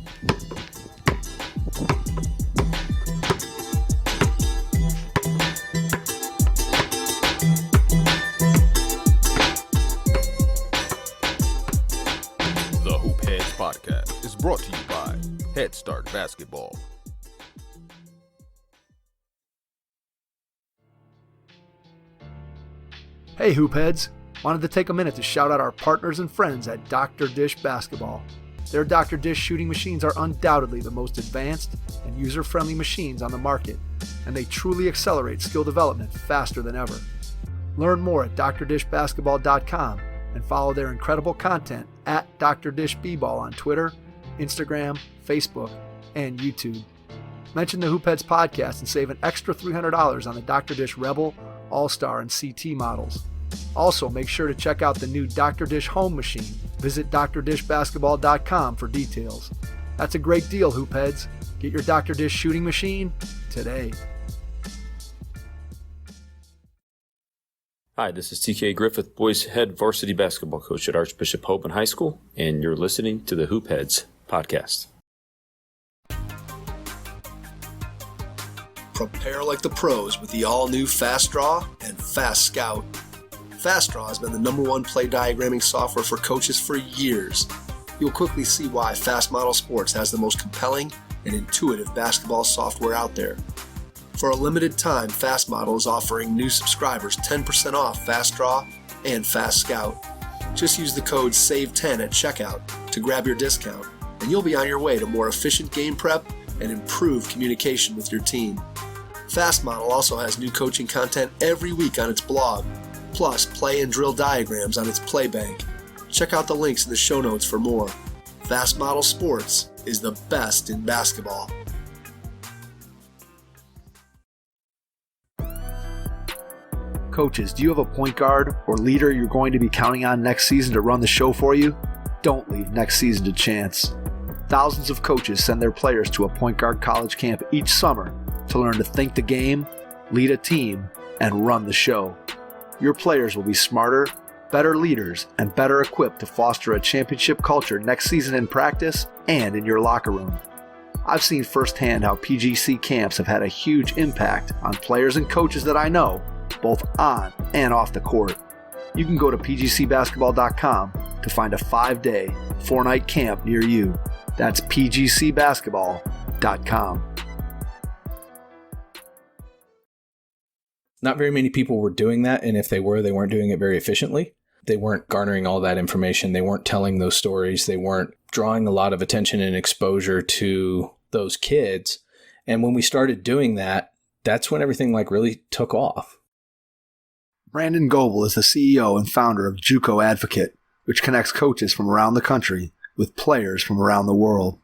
The Hoop Heads Podcast is brought to you by Head Start Basketball. Hey Hoopheads! Wanted to take a minute to shout out our partners and friends at Dr. Dish Basketball. Their Dr. Dish shooting machines are undoubtedly the most advanced and user-friendly machines on the market, and they truly accelerate skill development faster than ever. Learn more at drdishbasketball.com and follow their incredible content at Dr. Dish B-Ball on Twitter, Instagram, Facebook, and YouTube. Mention the Hoopheads Podcast and save an extra $300 on the Dr. Dish Rebel, All-Star, and CT models. Also, make sure to check out the new Dr. Dish Home Machine. Visit drdishbasketball.com for details. That's a great deal, Hoopheads. Get your Dr. Dish shooting machine today. Hi, this is TK Griffith, boys head varsity basketball coach at Archbishop Hope High School, and you're listening to the Hoop Heads Podcast. Prepare like the pros with the all-new Fast Draw and Fast Scout. Fast Draw has been the #1 play diagramming software for coaches for years. You'll quickly see why Fast Model Sports has the most compelling and intuitive basketball software out there. For a limited time, Fast Model is offering new subscribers 10% off Fast Draw and Fast Scout. Just use the code SAVE10 at checkout to grab your discount, and you'll be on your way to more efficient game prep and improved communication with your team. Fast Model also has new coaching content every week on its blog, plus play and drill diagrams on its play bank. Check out the links in the show notes for more. Fast Model Sports is the best in basketball. Coaches, do you have a point guard or leader you're going to be counting on next season to run the show for you? Don't leave next season to chance. Thousands of coaches send their players to a point guard college camp each summer to learn to think the game, lead a team, and run the show. Your players will be smarter, better leaders, and better equipped to foster a championship culture next season in practice and in your locker room. I've seen firsthand how PGC camps have had a huge impact on players and coaches that I know, both on and off the court. You can go to pgcbasketball.com to find a 5-day, 4-night camp near you. That's pgcbasketball.com. Not very many people were doing that, and if they were, they weren't doing it very efficiently. They weren't garnering all that information. They weren't telling those stories. They weren't drawing a lot of attention and exposure to those kids. And when we started doing that, that's when everything really took off. Brandon Goble is the CEO and founder of JUCO Advocate, which connects coaches from around the country with players from around the world.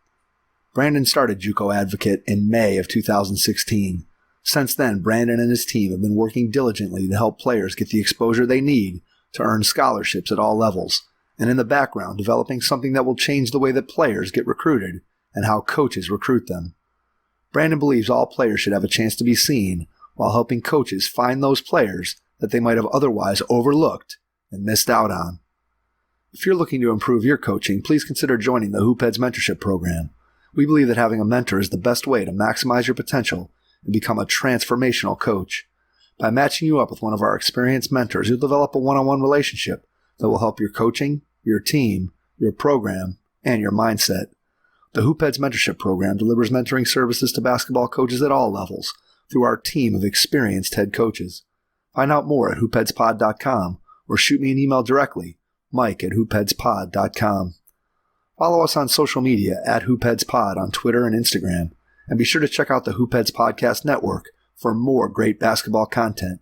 Brandon started JUCO Advocate in May of 2016. Since then, Brandon and his team have been working diligently to help players get the exposure they need to earn scholarships at all levels, and in the background developing something that will change the way that players get recruited and how coaches recruit them. Brandon believes all players should have a chance to be seen while helping coaches find those players that they might have otherwise overlooked and missed out on. If you're looking to improve your coaching, please consider joining the Hoopheads Mentorship Program. We believe that having a mentor is the best way to maximize your potential and become a transformational coach. By matching you up with one of our experienced mentors, you'll develop a one-on-one relationship that will help your coaching, your team, your program, and your mindset. The Hoopheads Mentorship Program delivers mentoring services to basketball coaches at all levels through our team of experienced head coaches. Find out more at hoopheadspod.com or shoot me an email directly, mike@hoopheadspod.com. Follow us on social media at hoopheadspod on Twitter and Instagram. And be sure to check out the Hoopheads Podcast Network for more great basketball content.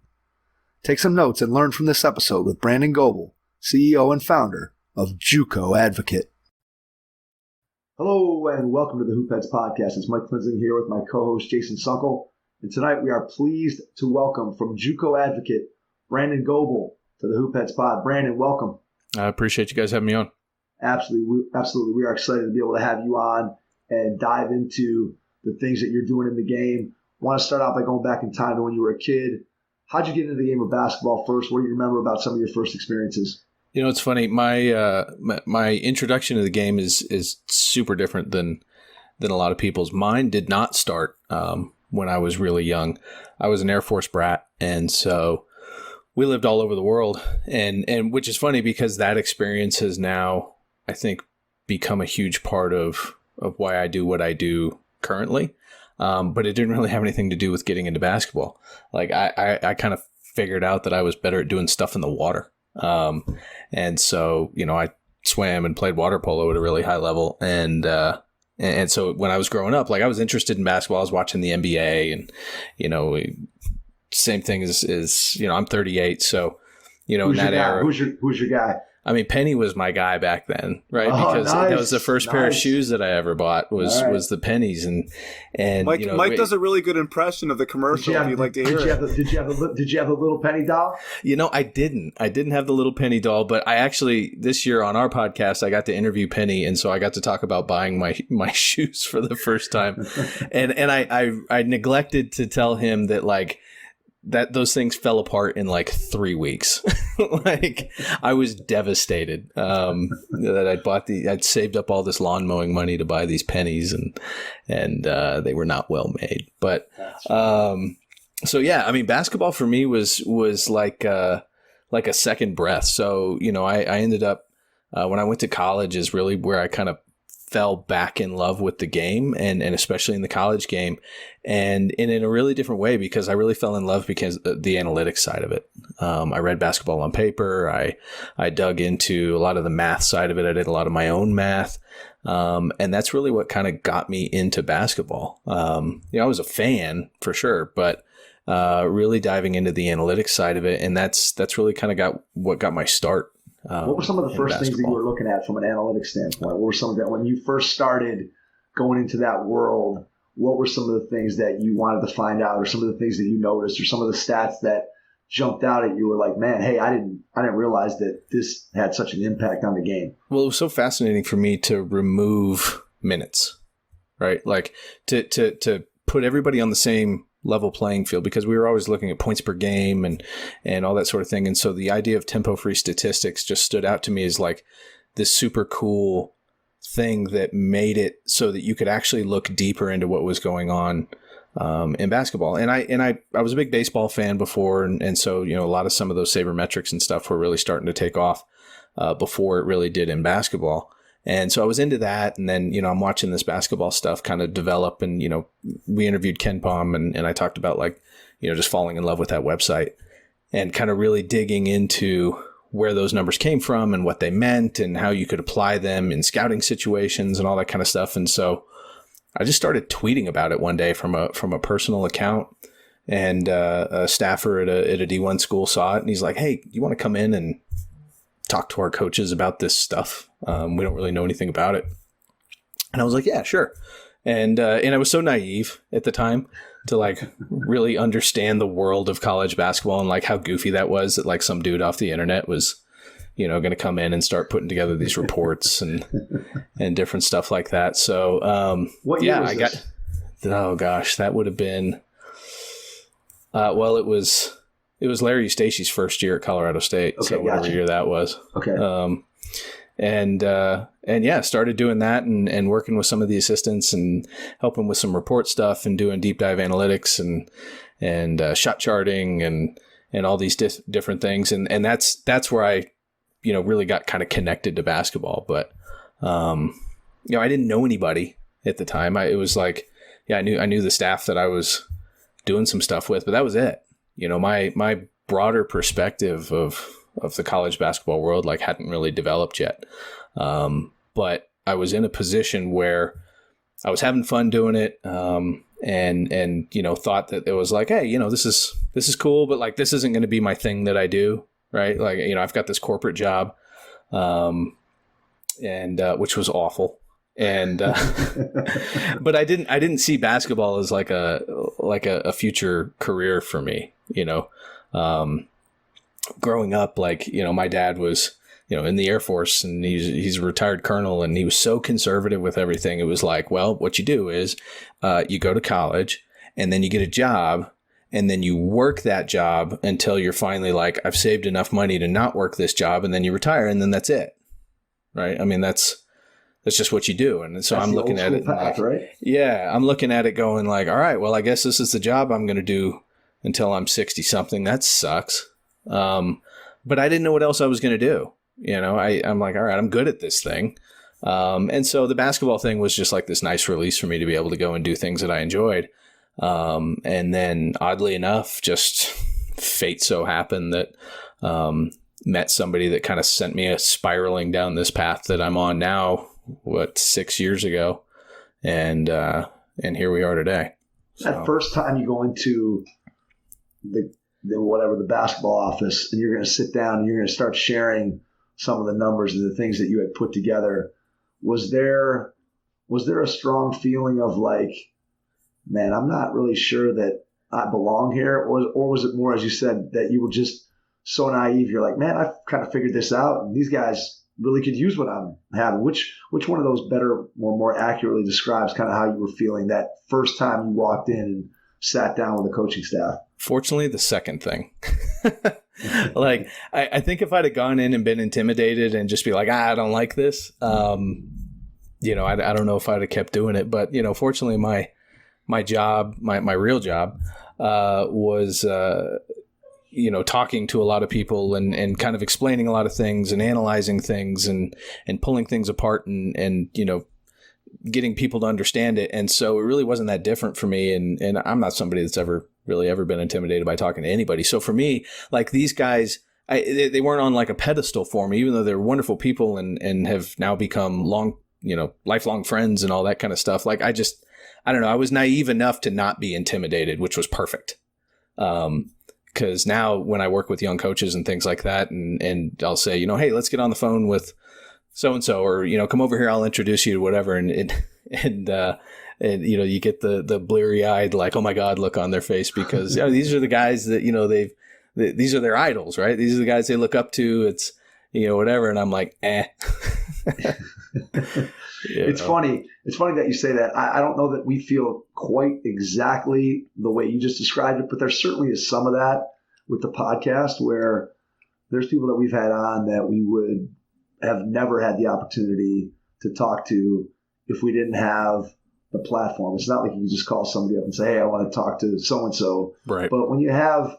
Take some notes and learn from this episode with Brandon Goble, CEO and founder of JUCO Advocate. Hello and welcome to the Hoopheads Podcast. It's Mike Klinzing here with my co-host Jason Sunkel. And tonight we are pleased to welcome from JUCO Advocate, Brandon Goble, to the Hoopheads Pod. Brandon, welcome. I appreciate you guys having me on. Absolutely. We are excited to be able to have you on and dive into the things that you're doing in the game. I want to start out by going back in time to when you were a kid. How'd you get into the game of basketball first? What do you remember about some of your first experiences? It's funny. My introduction to the game is super different than than a lot of people's. Mine did not start when I was really young. I was an Air Force brat, and so we lived all over the world, and which is funny because that experience has now, I think, become a huge part of why I do what I do currently. But it didn't really have anything to do with getting into basketball. Like I kind of figured out that I was better at doing stuff in the water. And so, I swam and played water polo at a really high level. And so when I was growing up, like I was interested in basketball, I was watching the NBA and, same thing as I'm 38. So, in that era, who's your guy? I mean, Penny was my guy back then, right? Oh, because nice, that was the first pair of shoes that I ever bought was the Pennies, and Mike does a really good impression of the commercial. If you'd like to hear it. Did you have a little penny doll? I didn't have the little Penny doll, but I actually this year on our podcast I got to interview Penny, and so I got to talk about buying my shoes for the first time, and I neglected to tell him that that those things fell apart in 3 weeks. Like I was devastated that I'd saved up all this lawn mowing money to buy these Pennies and they were not well made. But so yeah, I mean basketball for me was like a second breath. So, I ended up when I went to college is really where I kind of fell back in love with the game and especially in the college game and in a really different way because I really fell in love because the analytics side of it. I read Basketball on Paper. I dug into a lot of the math side of it. I did a lot of my own math. And that's really what kind of got me into basketball. I was a fan for sure, but really diving into the analytics side of it. And that's really kind of what got my start. What were some of the first things that you were looking at from an analytics standpoint? What were some of that when you first started going into that world? What were some of the things that you wanted to find out, or some of the things that you noticed, or some of the stats that jumped out at you? Were like, man, hey, I didn't realize that this had such an impact on the game. Well, it was so fascinating for me to remove minutes, right? Like to put everybody on the same level playing field because we were always looking at points per game and all that sort of thing. And so the idea of tempo-free statistics just stood out to me as like this super cool thing that made it so that you could actually look deeper into what was going on in basketball. And I was a big baseball fan before. And so, a lot of some of those sabermetrics and stuff were really starting to take off before it really did in basketball. And so I was into that. And then, I'm watching this basketball stuff kind of develop. And, we interviewed Ken Pom and I talked about just falling in love with that website and kind of really digging into where those numbers came from and what they meant and how you could apply them in scouting situations and all that kind of stuff. And so I just started tweeting about it one day from a personal account, and a staffer at a D1 school saw it and he's like, "Hey, you want to come in and talk to our coaches about this stuff? We don't really know anything about it." And I was like, "Yeah, sure." And I was so naive at the time to really understand the world of college basketball and how goofy that was that some dude off the internet was, going to come in and start putting together these reports and different stuff like that. So, what year was this? Oh gosh, that would have been, it was Larry Eustachy's first year at Colorado State. Okay, so whatever year that was. Okay. And yeah, started doing that and working with some of the assistants and helping with some report stuff and doing deep dive analytics and shot charting and all these different things. And that's where I, really got kind of connected to basketball. But, I didn't know anybody at the time. I knew the staff that I was doing some stuff with, but that was it. My broader perspective of the college basketball world hadn't really developed yet. But I was in a position where I was having fun doing it. And thought that it was hey, this is cool, but this isn't going to be my thing that I do. Right. I've got this corporate job, and which was awful. And, but I didn't see basketball as a future career for me, growing up, my dad was, in the Air Force and he's a retired colonel and he was so conservative with everything. It was well, what you do is, you go to college and then you get a job and then you work that job until you're finally I've saved enough money to not work this job, and then you retire and then that's it. Right. I mean, that's That's just what you do. And so I'm looking at it. Path, right? Yeah, I'm looking at it going like, all right, well, I guess this is the job I'm going to do until I'm 60 something. That sucks. But I didn't know what else I was going to do. I'm like, all right, I'm good at this thing. And so the basketball thing was just like this nice release for me to be able to go and do things that I enjoyed. And then oddly enough, just fate so happened that, met somebody that kind of sent me spiraling down this path that I'm on now, 6 years ago. And here we are today. So. That first time you go into the basketball office and you're going to sit down and you're going to start sharing some of the numbers and the things that you had put together, was there a strong feeling of like, man, I'm not really sure that I belong here? Or was it more, as you said, that you were just so naive? You're like, man, I've kind of figured this out, and these guys really could use what I'm having. Which one of those better or more accurately describes kind of how you were feeling that first time you walked in and sat down with the coaching staff? Fortunately, the second thing. Like, I think if I'd have gone in and been intimidated and just be like, I don't like this, I don't know if I'd have kept doing it. But, fortunately, my job, my real job, was, talking to a lot of people and kind of explaining a lot of things and analyzing things and pulling things apart and getting people to understand it. And so it really wasn't that different for me. And I'm not somebody that's ever been intimidated by talking to anybody. So for me, like, these guys, they weren't on like a pedestal for me, even though they're wonderful people and have now become lifelong friends and all that kind of stuff. Like, I don't know. I was naive enough to not be intimidated, which was perfect. Because now when I work with young coaches and things like that, and I'll say, hey, let's get on the phone with so-and-so, or, come over here, I'll introduce you to whatever. And you get the bleary eyed, like, oh my God, look on their face, because these are the guys that, these are their idols, right? These are the guys they look up to. It's, whatever. And I'm like, It's funny that you say that. I don't know that we feel quite exactly the way you just described it, but there certainly is some of that with the podcast, where there's people that we've had on that we would have never had the opportunity to talk to if we didn't have the platform. It's not like you can just call somebody up and say, hey, I want to talk to so-and-so. Right. But when you have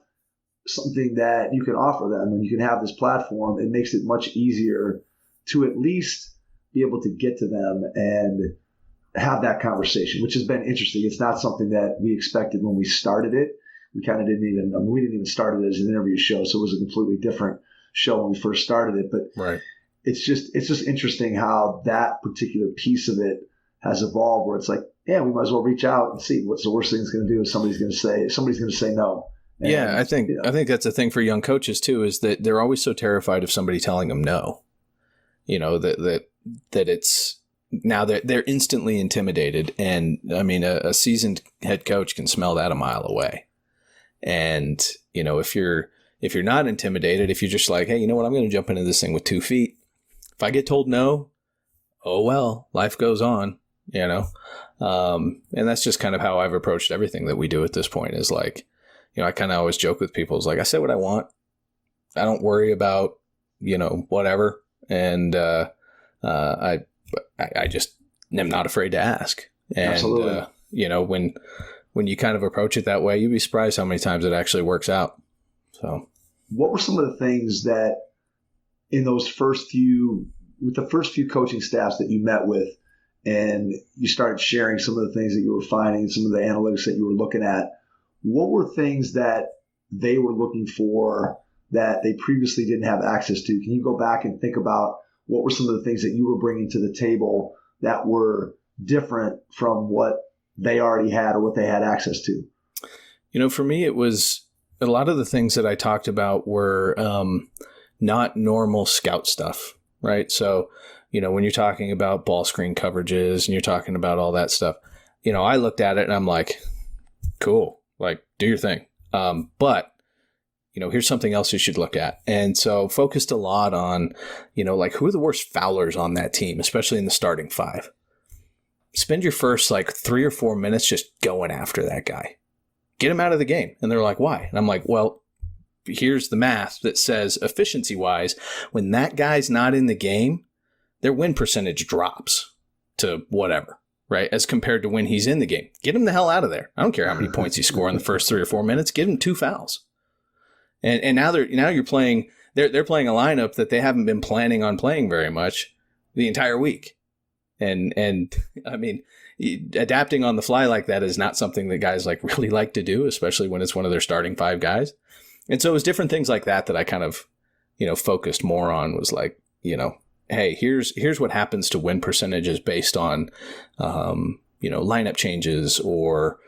something that you can offer them and you can have this platform, it makes it much easier to at least be able to get to them and have that conversation, which has been interesting. It's not something that we expected when we started it. We kind of we didn't even start it as an interview show. So it was a completely different show when we first started it. But right. It's just interesting how that particular piece of it has evolved, where it's like, yeah, we might as well reach out and see what's the worst thing it's going to do is somebody's going to say no. And, yeah, I think that's a thing for young coaches too, is that they're always so terrified of somebody telling them no. That it's now they're instantly intimidated. And I mean, a seasoned head coach can smell that a mile away. And, if you're not intimidated, if you're just like, hey, you know what, I'm going to jump into this thing with 2 feet. If I get told no, oh, well, life goes on, and that's just kind of how I've approached everything that we do at this point, is like, I kind of always joke with people. It's like, I say what I want. I don't worry about, whatever. And, I just am not afraid to ask. And, absolutely. When you kind of approach it that way, you'd be surprised how many times it actually works out. So what were some of the things that in those first few coaching staffs that you met with and you started sharing some of the things that you were finding, some of the analytics that you were looking at, what were things that they were looking for that they previously didn't have access to? Can you go back and think about what were some of the things that you were bringing to the table that were different from what they already had or what they had access to? For me, it was a lot of the things that I talked about were not normal scout stuff, right? So, when you're talking about ball screen coverages and you're talking about all that stuff, I looked at it and I'm like, cool, like, do your thing. But here's something else you should look at. And so focused a lot on, like, who are the worst foulers on that team, especially in the starting 5. Spend your first 3 or 4 minutes just going after that guy. Get him out of the game. And they're like, why? And I'm like, well, here's the math that says efficiency-wise, when that guy's not in the game, their win percentage drops. to whatever, right? As compared to when he's in the game. Get him the hell out of there. I don't care how many points you score in the first 3 or 4 minutes. Give him 2 fouls. And now you're playing. They're playing a lineup that they haven't been planning on playing very much the entire week. And I mean, adapting on the fly like that is not something that guys like really like to do, especially when it's one of their starting 5 guys. And so it was different things like that I kind of, focused more on, was like, hey, here's what happens to win percentages based on, lineup changes, or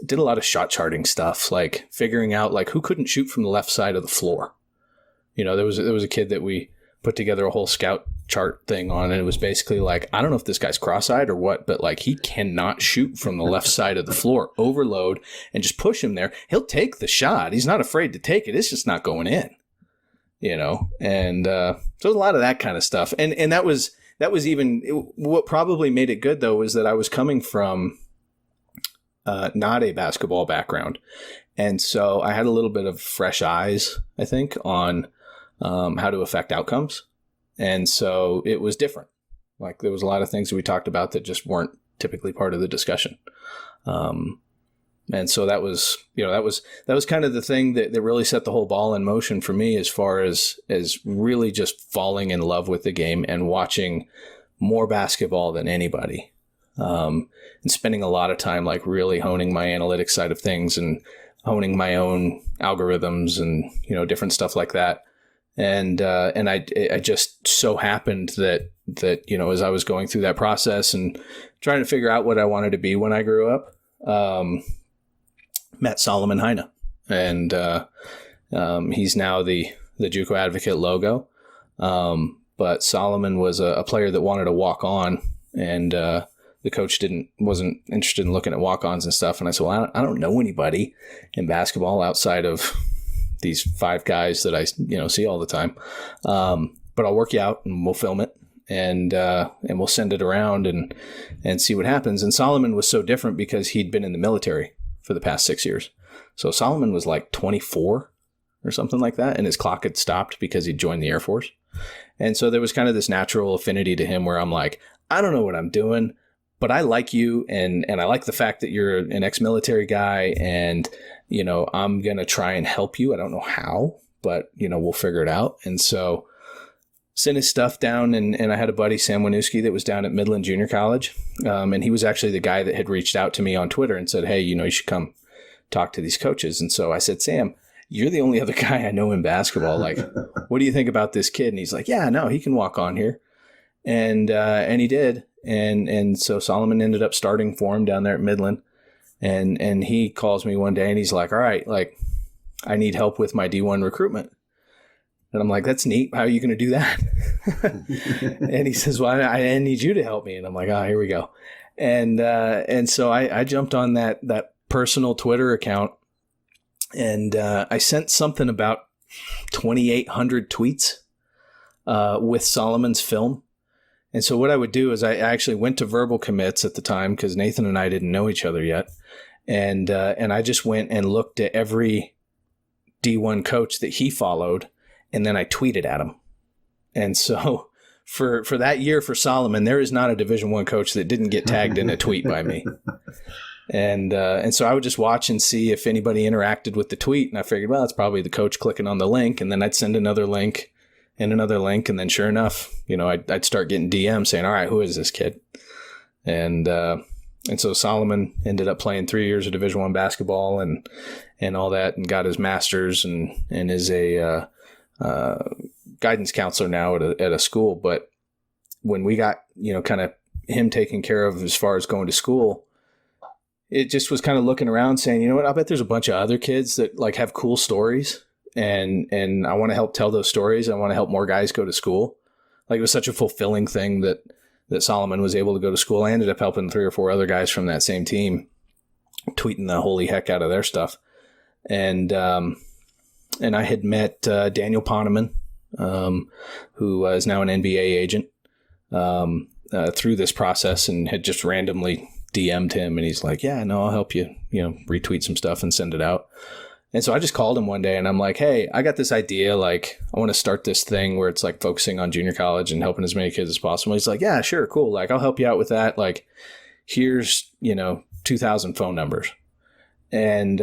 did a lot of shot charting stuff, like figuring out like who couldn't shoot from the left side of the floor. There was a kid that we put together a whole scout chart thing on, and it was basically like, I don't know if this guy's cross-eyed or what, but like he cannot shoot from the left side of the floor. Overload and just push him there. He'll take the shot. He's not afraid to take it. It's just not going in, and so there's a lot of that kind of stuff. And that was even what probably made it good, though, was that I was coming from not a basketball background. And so I had a little bit of fresh eyes, I think, on how to affect outcomes. And so it was different. Like there was a lot of things that we talked about that just weren't typically part of the discussion. And so that was kind of the thing that really set the whole ball in motion for me, as far as really just falling in love with the game and watching more basketball than anybody. And spending a lot of time like really honing my analytics side of things and honing my own algorithms and, different stuff like that. And I just so happened that, as I was going through that process and trying to figure out what I wanted to be when I grew up, met Solomon Heine, and he's now the JUCO Advocate logo. But Solomon was a player that wanted to walk on, and the coach wasn't interested in looking at walk-ons and stuff. And I said, well, I don't know anybody in basketball outside of these 5 guys that I, see all the time. But I'll work you out and we'll film it and we'll send it around and see what happens. And Solomon was so different because he'd been in the military for the past 6 years. So Solomon was like 24 or something like that. And his clock had stopped because he'd joined the Air Force. And so there was kind of this natural affinity to him where I'm like, I don't know what I'm doing, but I like you. And I like the fact that you're an ex-military guy, and, I'm going to try and help you. I don't know how, but, we'll figure it out. And so sent his stuff down, and I had a buddy, Sam Winooski, that was down at Midland Junior College. And he was actually the guy that had reached out to me on Twitter and said, hey, you should come talk to these coaches. And so I said, Sam, you're the only other guy I know in basketball. Like, what do you think about this kid? And he's like, yeah, no, he can walk on here. And he did. And so Solomon ended up starting for him down there at Midland. And he calls me one day and he's like, all right, like, I need help with my D1 recruitment. And I'm like, that's neat. How are you going to do that? And he says, well, I need you to help me. And I'm like, here we go. And so I jumped on that personal Twitter account, and I sent something about 2,800 tweets with Solomon's film. And so what I would do is I actually went to verbal commits at the time, because Nathan and I didn't know each other yet. And I just went and looked at every D1 coach that he followed, and then I tweeted at him. And so for that year for Solomon, there is not a Division I coach that didn't get tagged in a tweet by me. And so I would just watch and see if anybody interacted with the tweet. And I figured, well, it's probably the coach clicking on the link. And then I'd send another link and another link. And then sure enough, I'd start getting DMs saying, all right, who is this kid? And so Solomon ended up playing 3 years of Division I basketball and all that, and got his master's and is a guidance counselor now at a school. But when we got, kind of him taken care of as far as going to school, it just was kind of looking around saying, you know what, I bet there's a bunch of other kids that like have cool stories, and I want to help tell those stories. I want to help more guys go to school. Like, it was such a fulfilling thing that Solomon was able to go to school. I ended up helping 3 or 4 other guys from that same team, tweeting the holy heck out of their stuff. And I had met Daniel Poneman, who is now an NBA agent, through this process, and had just randomly DM'd him, and he's like, yeah, no, I'll help you, retweet some stuff and send it out. And so I just called him one day and I'm like, hey, I got this idea. Like, I want to start this thing where it's like focusing on junior college and helping as many kids as possible. He's like, yeah, sure. Cool. Like, I'll help you out with that. Like, here's, 2,000 phone numbers. And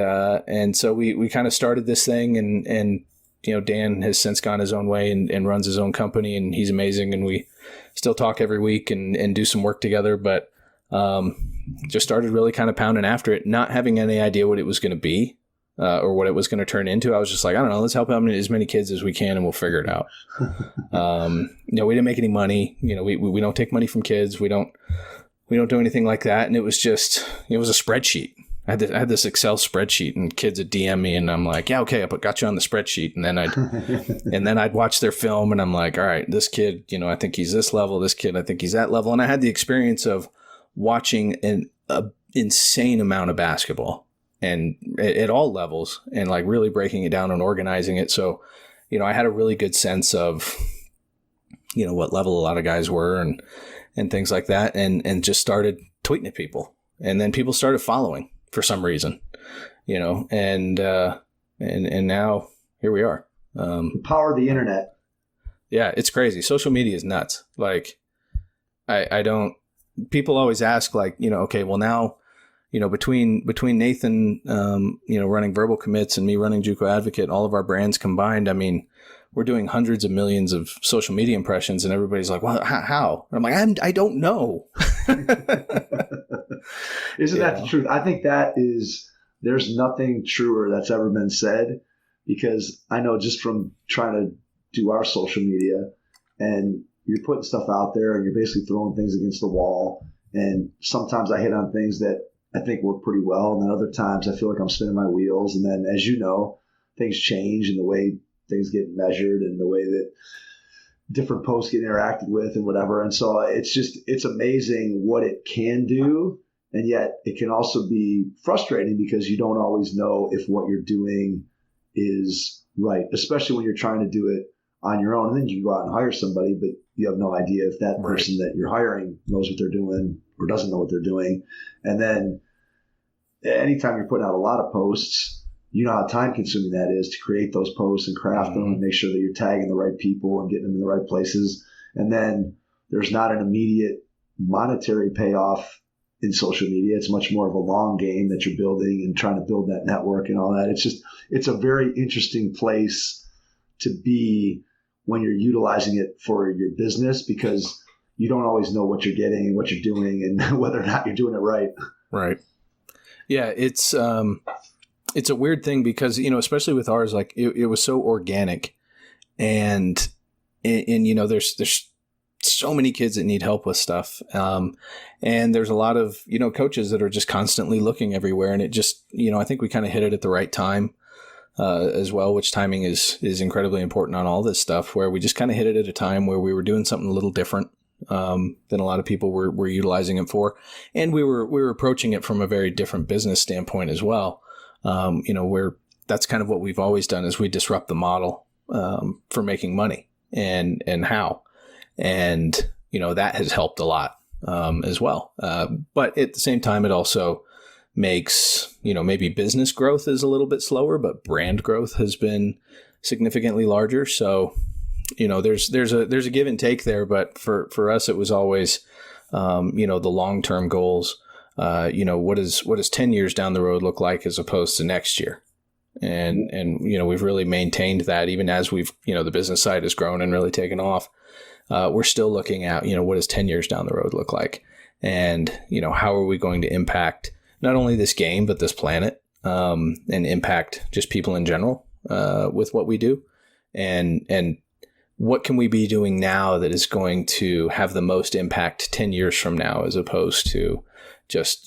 so we kind of started this thing and Dan has since gone his own way and runs his own company, and he's amazing. And we still talk every week and do some work together, but just started really kind of pounding after it, not having any idea what it was going to be or what it was going to turn into. I was just like, I don't know, let's help out as many kids as we can and we'll figure it out. We didn't make any money. We don't take money from kids. We don't do anything like that. And it was a spreadsheet. I had this Excel spreadsheet, and kids would DM me, and I'm like, yeah, okay, I got you on the spreadsheet. And then I'd watch their film, and I'm like, all right, this kid, I think he's this level. This kid, I think he's that level. And I had the experience of watching an insane amount of basketball, and at all levels, and like really breaking it down and organizing it. So, I had a really good sense of, what level a lot of guys were and things like that, and just started tweeting at people, and then people started following for some reason, and now here we are. The power of the internet. Yeah, it's crazy. Social media is nuts. Like, people always ask, like, okay, well now, between Nathan, running Verbal Commits and me running JUCO Advocate, all of our brands combined, I mean, we're doing hundreds of millions of social media impressions, and everybody's like, well, how? And I'm like, I don't know. Isn't that the truth? I think there's nothing truer that's ever been said, because I know just from trying to do our social media, and you're putting stuff out there and you're basically throwing things against the wall. And sometimes I hit on things that I think work pretty well. And then other times I feel like I'm spinning my wheels. And then, as you know, things change in the way things get measured and the way that different posts get interacted with and whatever. And so it's amazing what it can do. And yet it can also be frustrating because you don't always know if what you're doing is right, especially when you're trying to do it on your own. And then you go out and hire somebody, but you have no idea if that person that you're hiring knows what they're doing or doesn't know what they're doing. And then anytime you're putting out a lot of posts, you know how time consuming that is to create those posts and craft them and make sure that you're tagging the right people and getting them in the right places. And then there's not an immediate monetary payoff in social media. It's much more of a long game that you're building and trying to build that network and all that. It's a very interesting place to be when you're utilizing it for your business, because you don't always know what you're getting and what you're doing and whether or not you're doing it right. Right. Yeah. It's a weird thing because, especially with ours, like it was so organic and there's so many kids that need help with stuff. And there's a lot of, coaches that are just constantly looking everywhere. And it just, I think we kind of hit it at the right time as well, which timing is incredibly important on all this stuff, where we just kind of hit it at a time where we were doing something a little different than a lot of people were utilizing it for. And we were approaching it from a very different business standpoint as well. Where that's kind of what we've always done is we disrupt the model for making money and how. And, that has helped a lot as well. But at the same time, it also makes, maybe business growth is a little bit slower, but brand growth has been significantly larger. So, there's a give and take there. But for us, it was always, the long-term goals. What does 10 years down the road look like as opposed to next year? And we've really maintained that even as we've, the business side has grown and really taken off. We're still looking at, what does 10 years down the road look like? And, how are we going to impact not only this game, but this planet, and impact just people in general, with what we do, and what can we be doing now that is going to have the most impact 10 years from now, as opposed to just,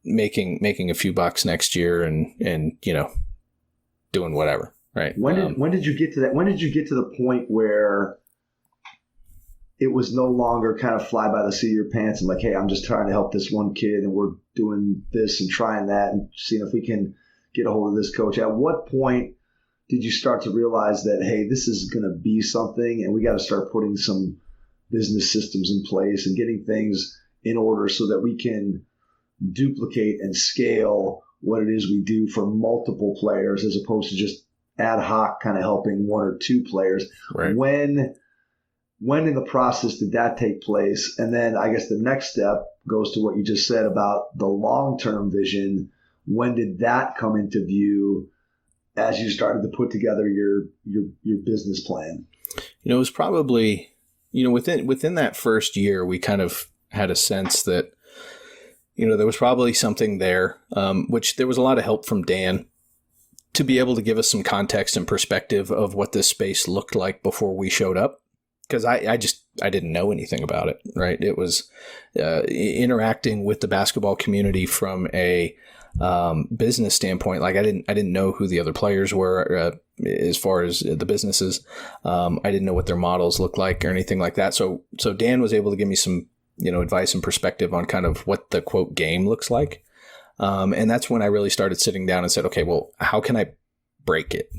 making a few bucks next year and doing whatever. Right. When did you get to that? When did you get to the point where it was no longer kind of fly by the seat of your pants and like, hey, I'm just trying to help this one kid and we're doing this and trying that and seeing if we can get a hold of this coach? At what point did you start to realize that, hey, this is going to be something and we got to start putting some business systems in place and getting things in order so that we can duplicate and scale what it is we do for multiple players as opposed to just ad hoc kind of helping one or two players. Right. When in the process did that take place? And then I guess the next step goes to what you just said about the long-term vision. When did that come into view as you started to put together your business plan? It was probably, within that first year, we kind of had a sense that, there was probably something there, which there was a lot of help from Dan to be able to give us some context and perspective of what this space looked like before we showed up. Because I didn't know anything about it, right? It was interacting with the basketball community from a business standpoint. Like I didn't know who the other players were as far as the businesses. I didn't know what their models looked like or anything like that. So Dan was able to give me some advice and perspective on kind of what the quote game looks like. And that's when I really started sitting down and said, okay, well, how can I break it?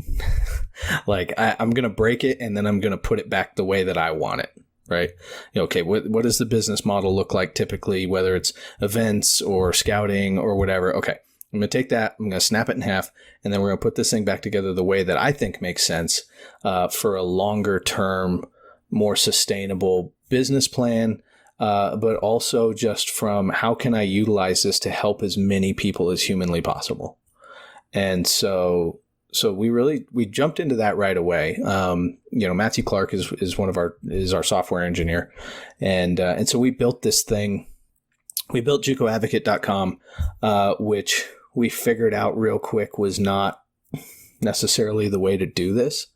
Like I'm going to break it and then I'm going to put it back the way that I want it. Right. Okay. What does the business model look like typically, whether it's events or scouting or whatever? Okay. I'm going to take that. I'm going to snap it in half and then we're going to put this thing back together the way that I think makes sense for a longer term, more sustainable business plan. But also just from how can I utilize this to help as many people as humanly possible. And so we jumped into that right away. Matthew Clark is our software engineer. And so we built this thing. We built JUCOadvocate.com, which we figured out real quick was not necessarily the way to do this.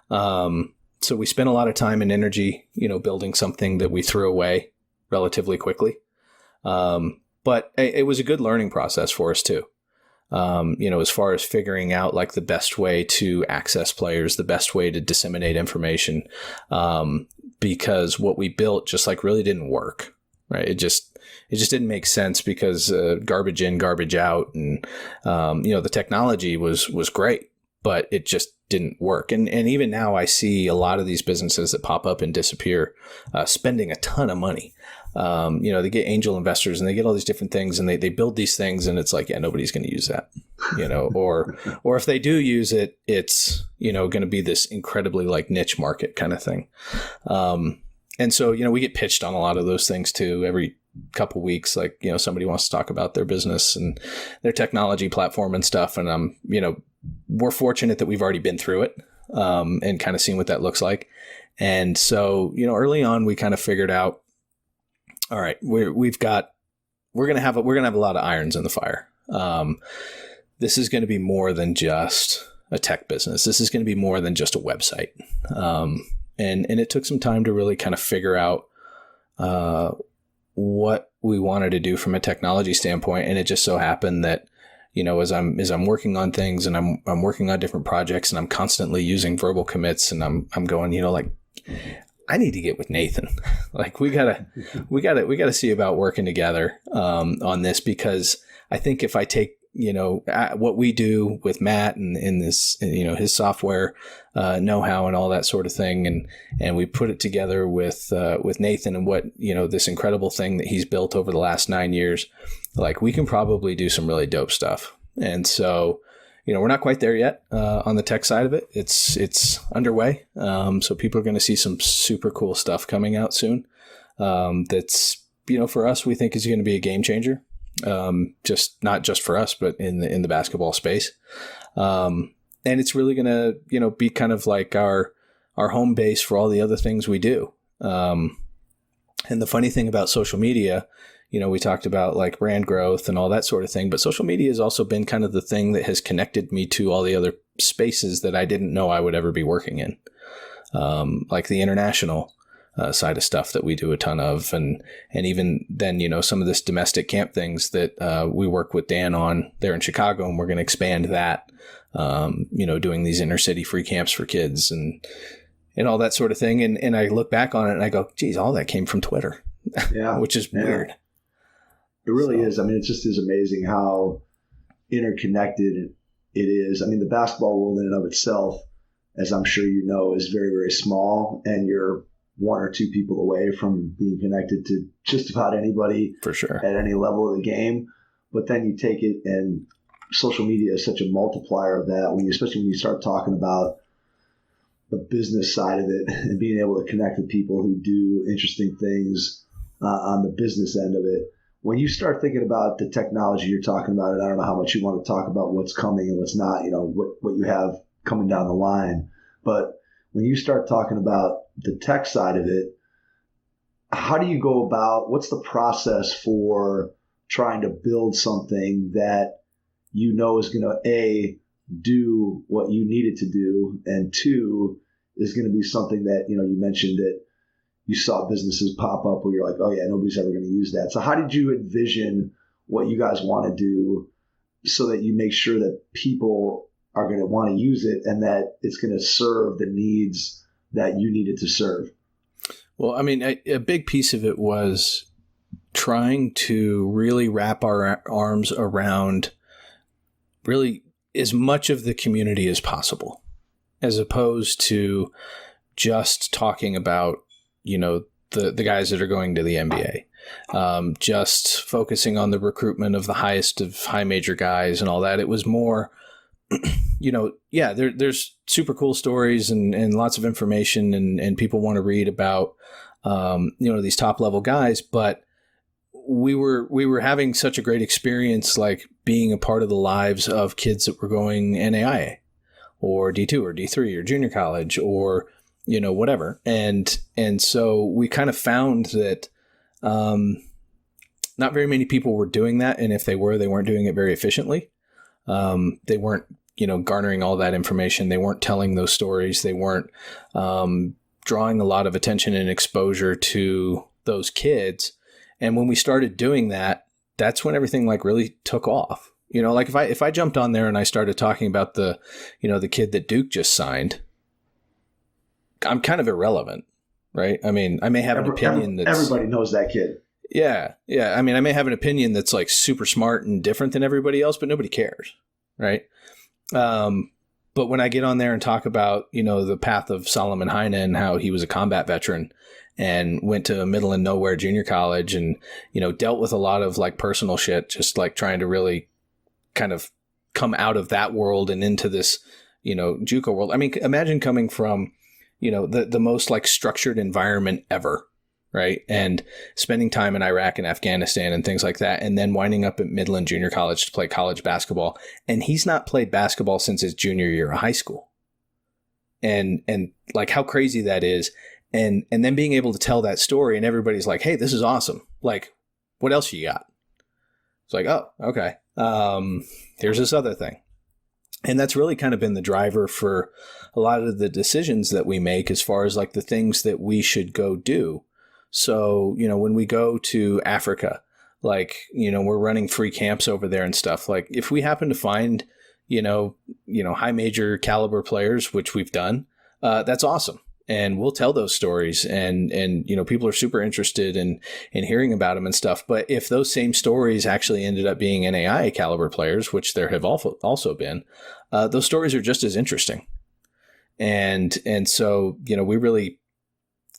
So we spent a lot of time and energy, building something that we threw away relatively quickly. But it was a good learning process for us too. As far as figuring out like the best way to access players, the best way to disseminate information, because what we built just like really didn't work, right? It just didn't make sense because garbage in, garbage out, and the technology was great, but it just didn't work. And even now I see a lot of these businesses that pop up and disappear, spending a ton of money. They get angel investors and they get all these different things and they build these things and it's like, yeah, nobody's going to use that, or if they do use it, it's, going to be this incredibly like niche market kind of thing. And so, we get pitched on a lot of those things too. Every couple weeks, like, somebody wants to talk about their business and their technology platform and stuff. And we're fortunate that we've already been through it, and kind of seen what that looks like. And so, early on, we kind of figured out, all right, we're going to have a lot of irons in the fire. This is going to be more than just a tech business. This is going to be more than just a website. And it took some time to really kind of figure out what we wanted to do from a technology standpoint. And it just so happened that, as I'm working on things and I'm working on different projects and I'm constantly using verbal commits and I'm going, I need to get with Nathan. Like we gotta see about working together on this, because I think if I take what we do with Matt and in this his software know-how and all that sort of thing, and we put it together with Nathan and what this incredible thing that he's built over the last 9 years, like we can probably do some really dope stuff. And so we're not quite there yet on the tech side of it. It's underway. So people are going to see some super cool stuff coming out soon. That's, for us, we think is going to be a game changer. Not just for us, but in the basketball space. And it's really going to, be kind of like our home base for all the other things we do. And the funny thing about social media, we talked about like brand growth and all that sort of thing, but social media has also been kind of the thing that has connected me to all the other spaces that I didn't know I would ever be working in. Like the international side of stuff that we do a ton of. And even then, some of this domestic camp things that we work with Dan on there in Chicago, and we're going to expand that, doing these inner city free camps for kids and all that sort of thing. And I look back on it and I go, geez, all that came from Twitter, which is weird. It really is. I mean, it just is amazing how interconnected it is. I mean, the basketball world in and of itself, as I'm sure you know, is very, very small, and you're one or two people away from being connected to just about anybody for sure at any level of the game. But then you take it and social media is such a multiplier of that, especially when you start talking about the business side of it and being able to connect with people who do interesting things on the business end of it. When you start thinking about the technology you're talking about, and I don't know how much you want to talk about what's coming and what's not, what you have coming down the line, but when you start talking about the tech side of it, how do you go about, what's the process for trying to build something that is going to, A, do what you need it to do, and 2, is going to be something that, you mentioned that you saw businesses pop up where you're like, oh yeah, nobody's ever going to use that. So how did you envision what you guys want to do so that you make sure that people are going to want to use it and that it's going to serve the needs that you need it to serve? Well, I mean, a big piece of it was trying to really wrap our arms around really as much of the community as possible, as opposed to just talking about, the guys that are going to the NBA, just focusing on the recruitment of the highest of high major guys and all that. It was more, there's super cool stories and lots of information and people want to read about, these top level guys, but we were having such a great experience, like being a part of the lives of kids that were going NAIA or D2 or D3 or junior college or, whatever. And so we kind of found that, not very many people were doing that. And if they were, they weren't doing it very efficiently. They weren't, garnering all that information. They weren't telling those stories. They weren't, drawing a lot of attention and exposure to those kids. And when we started doing that, that's when everything like really took off. Like if I jumped on there and I started talking about the kid that Duke just signed, I'm kind of irrelevant, right? I mean, I may have an opinion that's... Everybody knows that kid. Yeah. Yeah. I mean, I may have an opinion that's like super smart and different than everybody else, but nobody cares, right? But when I get on there and talk about, the path of Solomon Heine and how he was a combat veteran and went to a middle and nowhere junior college and, dealt with a lot of like personal shit, just like trying to really kind of come out of that world and into this, JUCO world. I mean, imagine coming from, the most like structured environment ever, right? And spending time in Iraq and Afghanistan and things like that, and then winding up at Midland Junior College to play college basketball. And he's not played basketball since his junior year of high school. And like how crazy that is. And then being able to tell that story and everybody's like, hey, this is awesome. Like, what else you got? It's like, oh, okay. Here's this other thing. And that's really kind of been the driver for a lot of the decisions that we make as far as like the things that we should go do. So, when we go to Africa, like, we're running free camps over there and stuff. Like if we happen to find, high major caliber players, which we've done, that's awesome. And we'll tell those stories and people are super interested in hearing about them and stuff. But if those same stories actually ended up being NAIA caliber players, which there have also been, those stories are just as interesting. And so, we really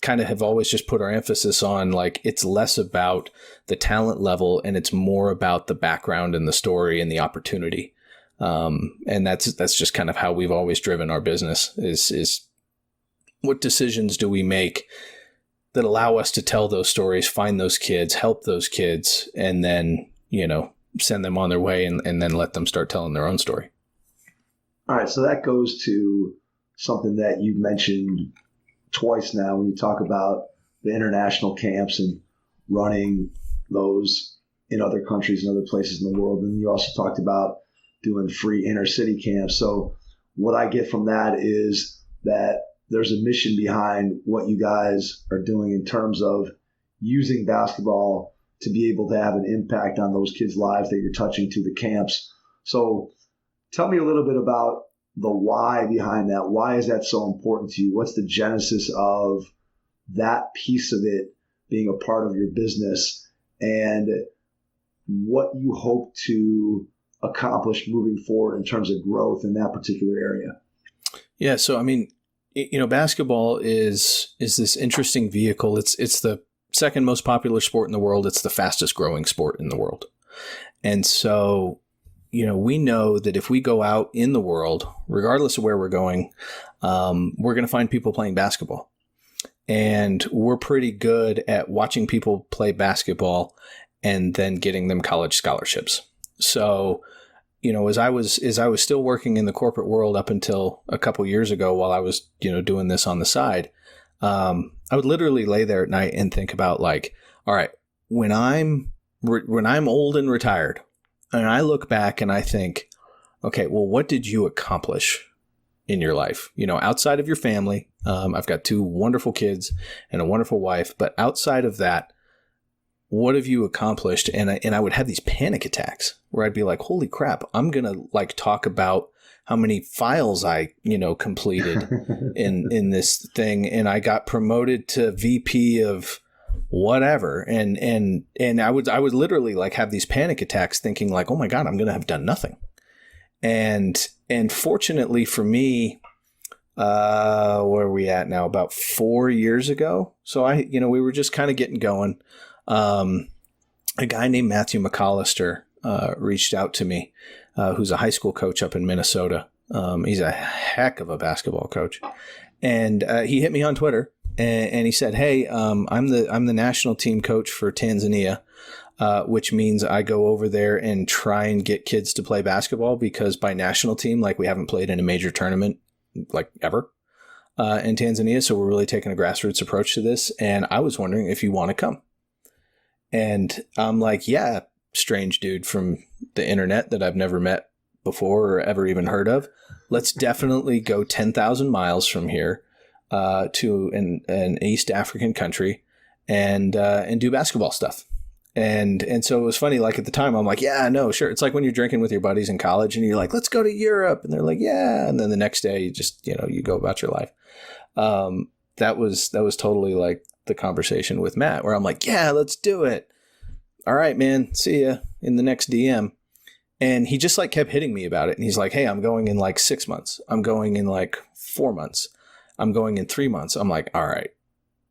kind of have always just put our emphasis on like, it's less about the talent level and it's more about the background and the story and the opportunity. And that's just kind of how we've always driven our business is what decisions do we make that allow us to tell those stories, find those kids, help those kids, and then, send them on their way and then let them start telling their own story. All right. So that goes to something that you mentioned twice now when you talk about the international camps and running those in other countries and other places in the world. And you also talked about doing free inner city camps. So what I get from that is that there's a mission behind what you guys are doing in terms of using basketball to be able to have an impact on those kids' lives that you're touching through the camps. So tell me a little bit about the why behind that. Why is that so important to you? What's the genesis of that piece of it being a part of your business and what you hope to accomplish moving forward in terms of growth in that particular area? Yeah. So, I mean, basketball is this interesting vehicle. It's the second most popular sport in the world. It's the fastest growing sport in the world. And so we know that if we go out in the world, regardless of where we're going, we're going to find people playing basketball. And we're pretty good at watching people play basketball and then getting them college scholarships. So, as I was still working in the corporate world up until a couple years ago, while I was, doing this on the side, I would literally lay there at night and think about like, all right, when I'm old and retired, and I look back and I think, okay, well, what did you accomplish in your life? Outside of your family, I've got 2 wonderful kids and a wonderful wife, but outside of that, what have you accomplished? And I would have these panic attacks where I'd be like, holy crap, I'm going to like talk about how many files I, completed in this thing. And I got promoted to VP of whatever. And I would literally like have these panic attacks thinking like, oh my God, I'm going to have done nothing. And fortunately for me, where are we at now? About 4 years ago. So we were just kind of getting going. A guy named Matthew McAllister, reached out to me, who's a high school coach up in Minnesota. He's a heck of a basketball coach. And, he hit me on Twitter and he said, hey, I'm the national team coach for Tanzania, which means I go over there and try and get kids to play basketball because by national team, like we haven't played in a major tournament like ever, in Tanzania. So we're really taking a grassroots approach to this. And I was wondering if you want to come. And I'm like, yeah, strange dude from the internet that I've never met before or ever even heard of. Let's definitely go 10,000 miles from here to an East African country and do basketball stuff. And so it was funny. Like at the time, I'm like, yeah, no, sure. It's like when you're drinking with your buddies in college and you're like, let's go to Europe. And they're like, yeah. And then the next day you just, you go about your life. That was totally like the conversation with Matt where I'm like, yeah, let's do it. All right, man. See ya in the next DM. And he just like kept hitting me about it. And he's like, hey, I'm going in like 6 months. I'm going in like 4 months. I'm going in 3 months. I'm like, all right,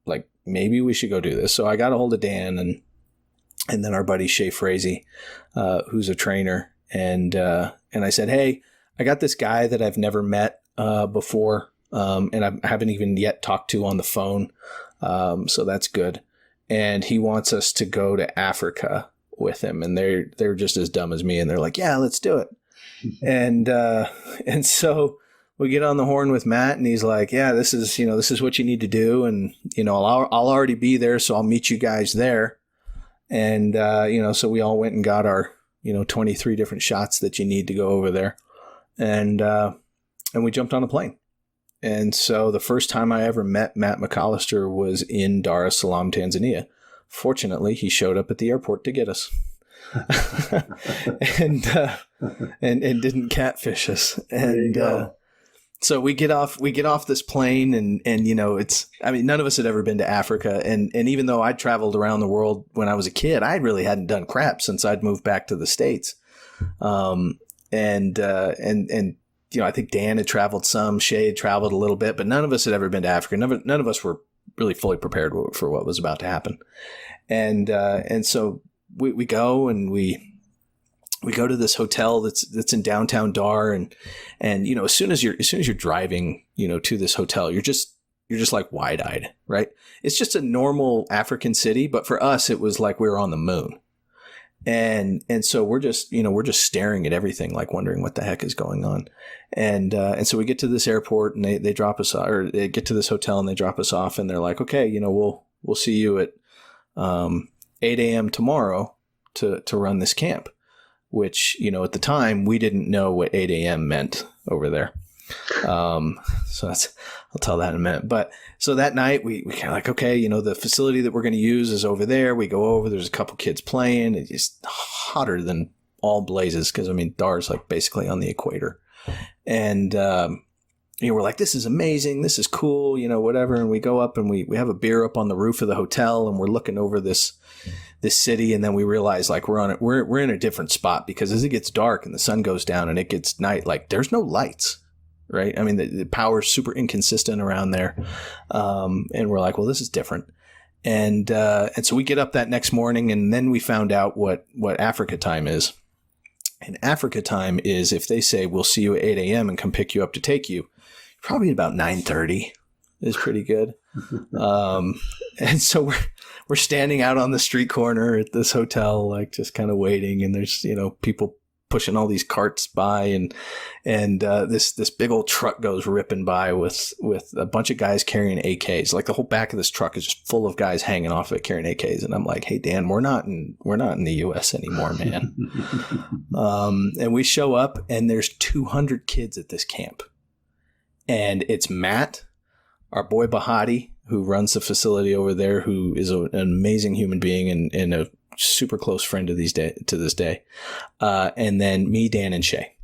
like maybe we should go do this. So I got a hold of Dan and then our buddy Shay Frazee, who's a trainer. And I said, hey, I got this guy that I've never met before. And I haven't even yet talked to on the phone. So that's good. And he wants us to go to Africa with him. And they're just as dumb as me. And they're like, yeah, let's do it. And so we get on the horn with Matt and he's like, yeah, this is what you need to do. And, I'll already be there. So I'll meet you guys there. And, so we all went and got our, 23 different shots that you need to go over there. And we jumped on a plane. And so the first time I ever met Matt McAllister was in Dar es Salaam, Tanzania. Fortunately, he showed up at the airport to get us and didn't catfish us. And so we get off this plane and none of us had ever been to Africa. And even though I'd traveled around the world when I was a kid, I really hadn't done crap since I'd moved back to the States. I think Dan had traveled some, Shay had traveled a little bit, but none of us had ever been to Africa. None of us were really fully prepared for what was about to happen. And so we go and we go to this hotel that's in downtown Dar. And as soon as you're driving, to this hotel, you're just like wide eyed, right? It's just a normal African city. But for us, it was like we were on the moon. And so we're just staring at everything, like wondering what the heck is going on. And so we get to this airport and they drop us, or they get to this hotel and they drop us off and they're like, okay, we'll see you at 8 a.m. tomorrow to run this camp, which, at the time we didn't know what 8 a.m. meant over there. So I'll tell that in a minute. But so that night we kind of like, okay, the facility that we're going to use is over there. We go over, there's a couple kids playing. It's just hotter than all blazes. Cause Dar's like basically on the equator. And, we're like, this is amazing. This is cool, whatever. And we go up and we have a beer up on the roof of the hotel and we're looking over this city. And then we realize like we're in a different spot because as it gets dark and the sun goes down and it gets night, like there's no lights. Right. The power's super inconsistent around there. And we're like, well, this is different. And so we get up that next morning and then we found out what Africa time is. And Africa time is if they say, we'll see you at 8 a.m. and come pick you up to take you, probably about 9:30 is pretty good. And so we're standing out on the street corner at this hotel, like just kind of waiting. And there's, people pushing all these carts by, and this big old truck goes ripping by with a bunch of guys carrying AKs. Like the whole back of this truck is just full of guys hanging off of it carrying AKs. And I'm like, hey Dan, we're not in the US anymore, man. And we show up and there's 200 kids at this camp. And it's Matt, our boy Bahati, who runs the facility over there, who is an amazing human being and a super close friend to this day. And then me, Dan, and Shay.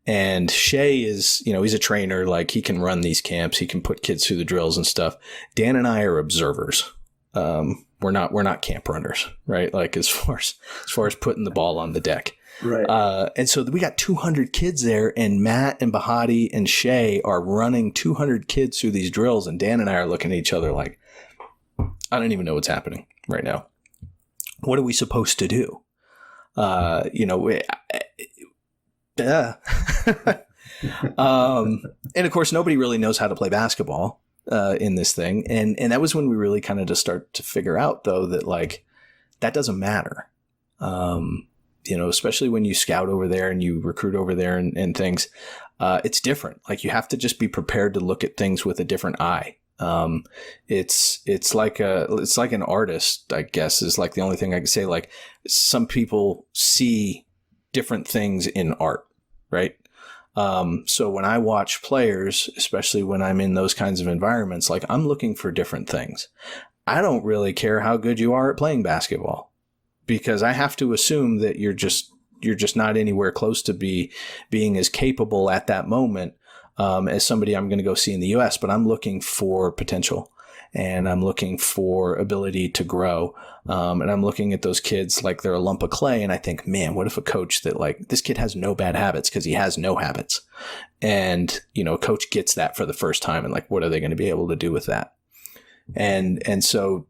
And Shay is, he's a trainer. Like he can run these camps. He can put kids through the drills and stuff. Dan and I are observers. We're not camp runners, right? Like as far as putting the ball on the deck. Right. And so we got 200 kids there, and Matt and Bahati and Shay are running 200 kids through these drills. And Dan and I are looking at each other like, I don't even know what's happening right now. What are we supposed to do? And of course, nobody really knows how to play basketball in this thing. And that was when we really kind of just start to figure out, though, that like that doesn't matter. Especially when you scout over there and you recruit over there and things, it's different. Like you have to just be prepared to look at things with a different eye. It's like an artist, I guess, is like the only thing I can say. Like some people see different things in art, right? So when I watch players, especially when I'm in those kinds of environments, like I'm looking for different things. I don't really care how good you are at playing basketball, because I have to assume that you're just not anywhere close to being as capable at that moment as somebody I'm going to go see in the US, but I'm looking for potential and I'm looking for ability to grow. And I'm looking at those kids like they're a lump of clay. And I think, man, what if a coach that like this kid has no bad habits because he has no habits. And, a coach gets that for the first time and like, what are they going to be able to do with that? And so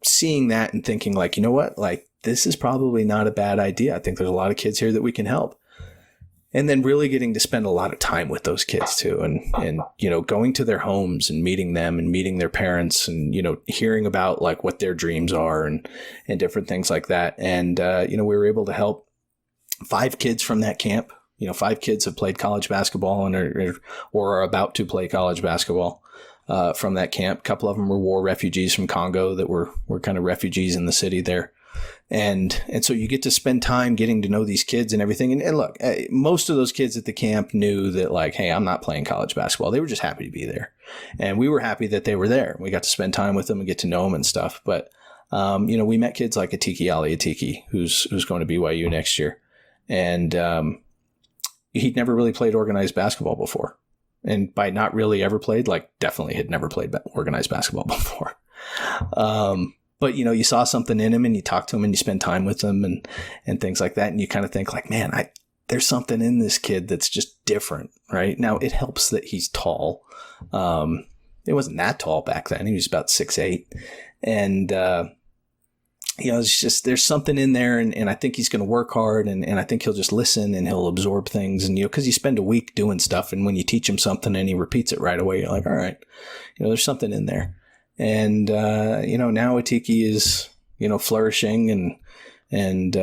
seeing that and thinking like, you know what, like this is probably not a bad idea. I think there's a lot of kids here that we can help. And then really getting to spend a lot of time with those kids too. And going to their homes and meeting them and meeting their parents and, hearing about like what their dreams are and different things like that. And, we were able to help 5 kids from that camp. 5 kids have played college basketball and or are about to play college basketball from that camp. A couple of them were war refugees from Congo that were kind of refugees in the city there. And so you get to spend time getting to know these kids and everything. And look, most of those kids at the camp knew that like, hey, I'm not playing college basketball. They were just happy to be there. And we were happy that they were there. We got to spend time with them and get to know them and stuff. But, we met kids like Atiki Ali Atiki, who's going to BYU next year. And he'd never really played organized basketball before. And by not really ever played, like definitely had never played organized basketball before. But, you saw something in him and you talk to him and you spend time with him and things like that. And you kind of think like, man, there's something in this kid that's just different, right? Now, it helps that he's tall. He wasn't that tall back then. He was about 6'8". And, it's just there's something in there. And I think he's going to work hard and I think he'll just listen and he'll absorb things. And, because you spend a week doing stuff. And when you teach him something and he repeats it right away, you're like, all right, there's something in there. And, now Atiki is, flourishing and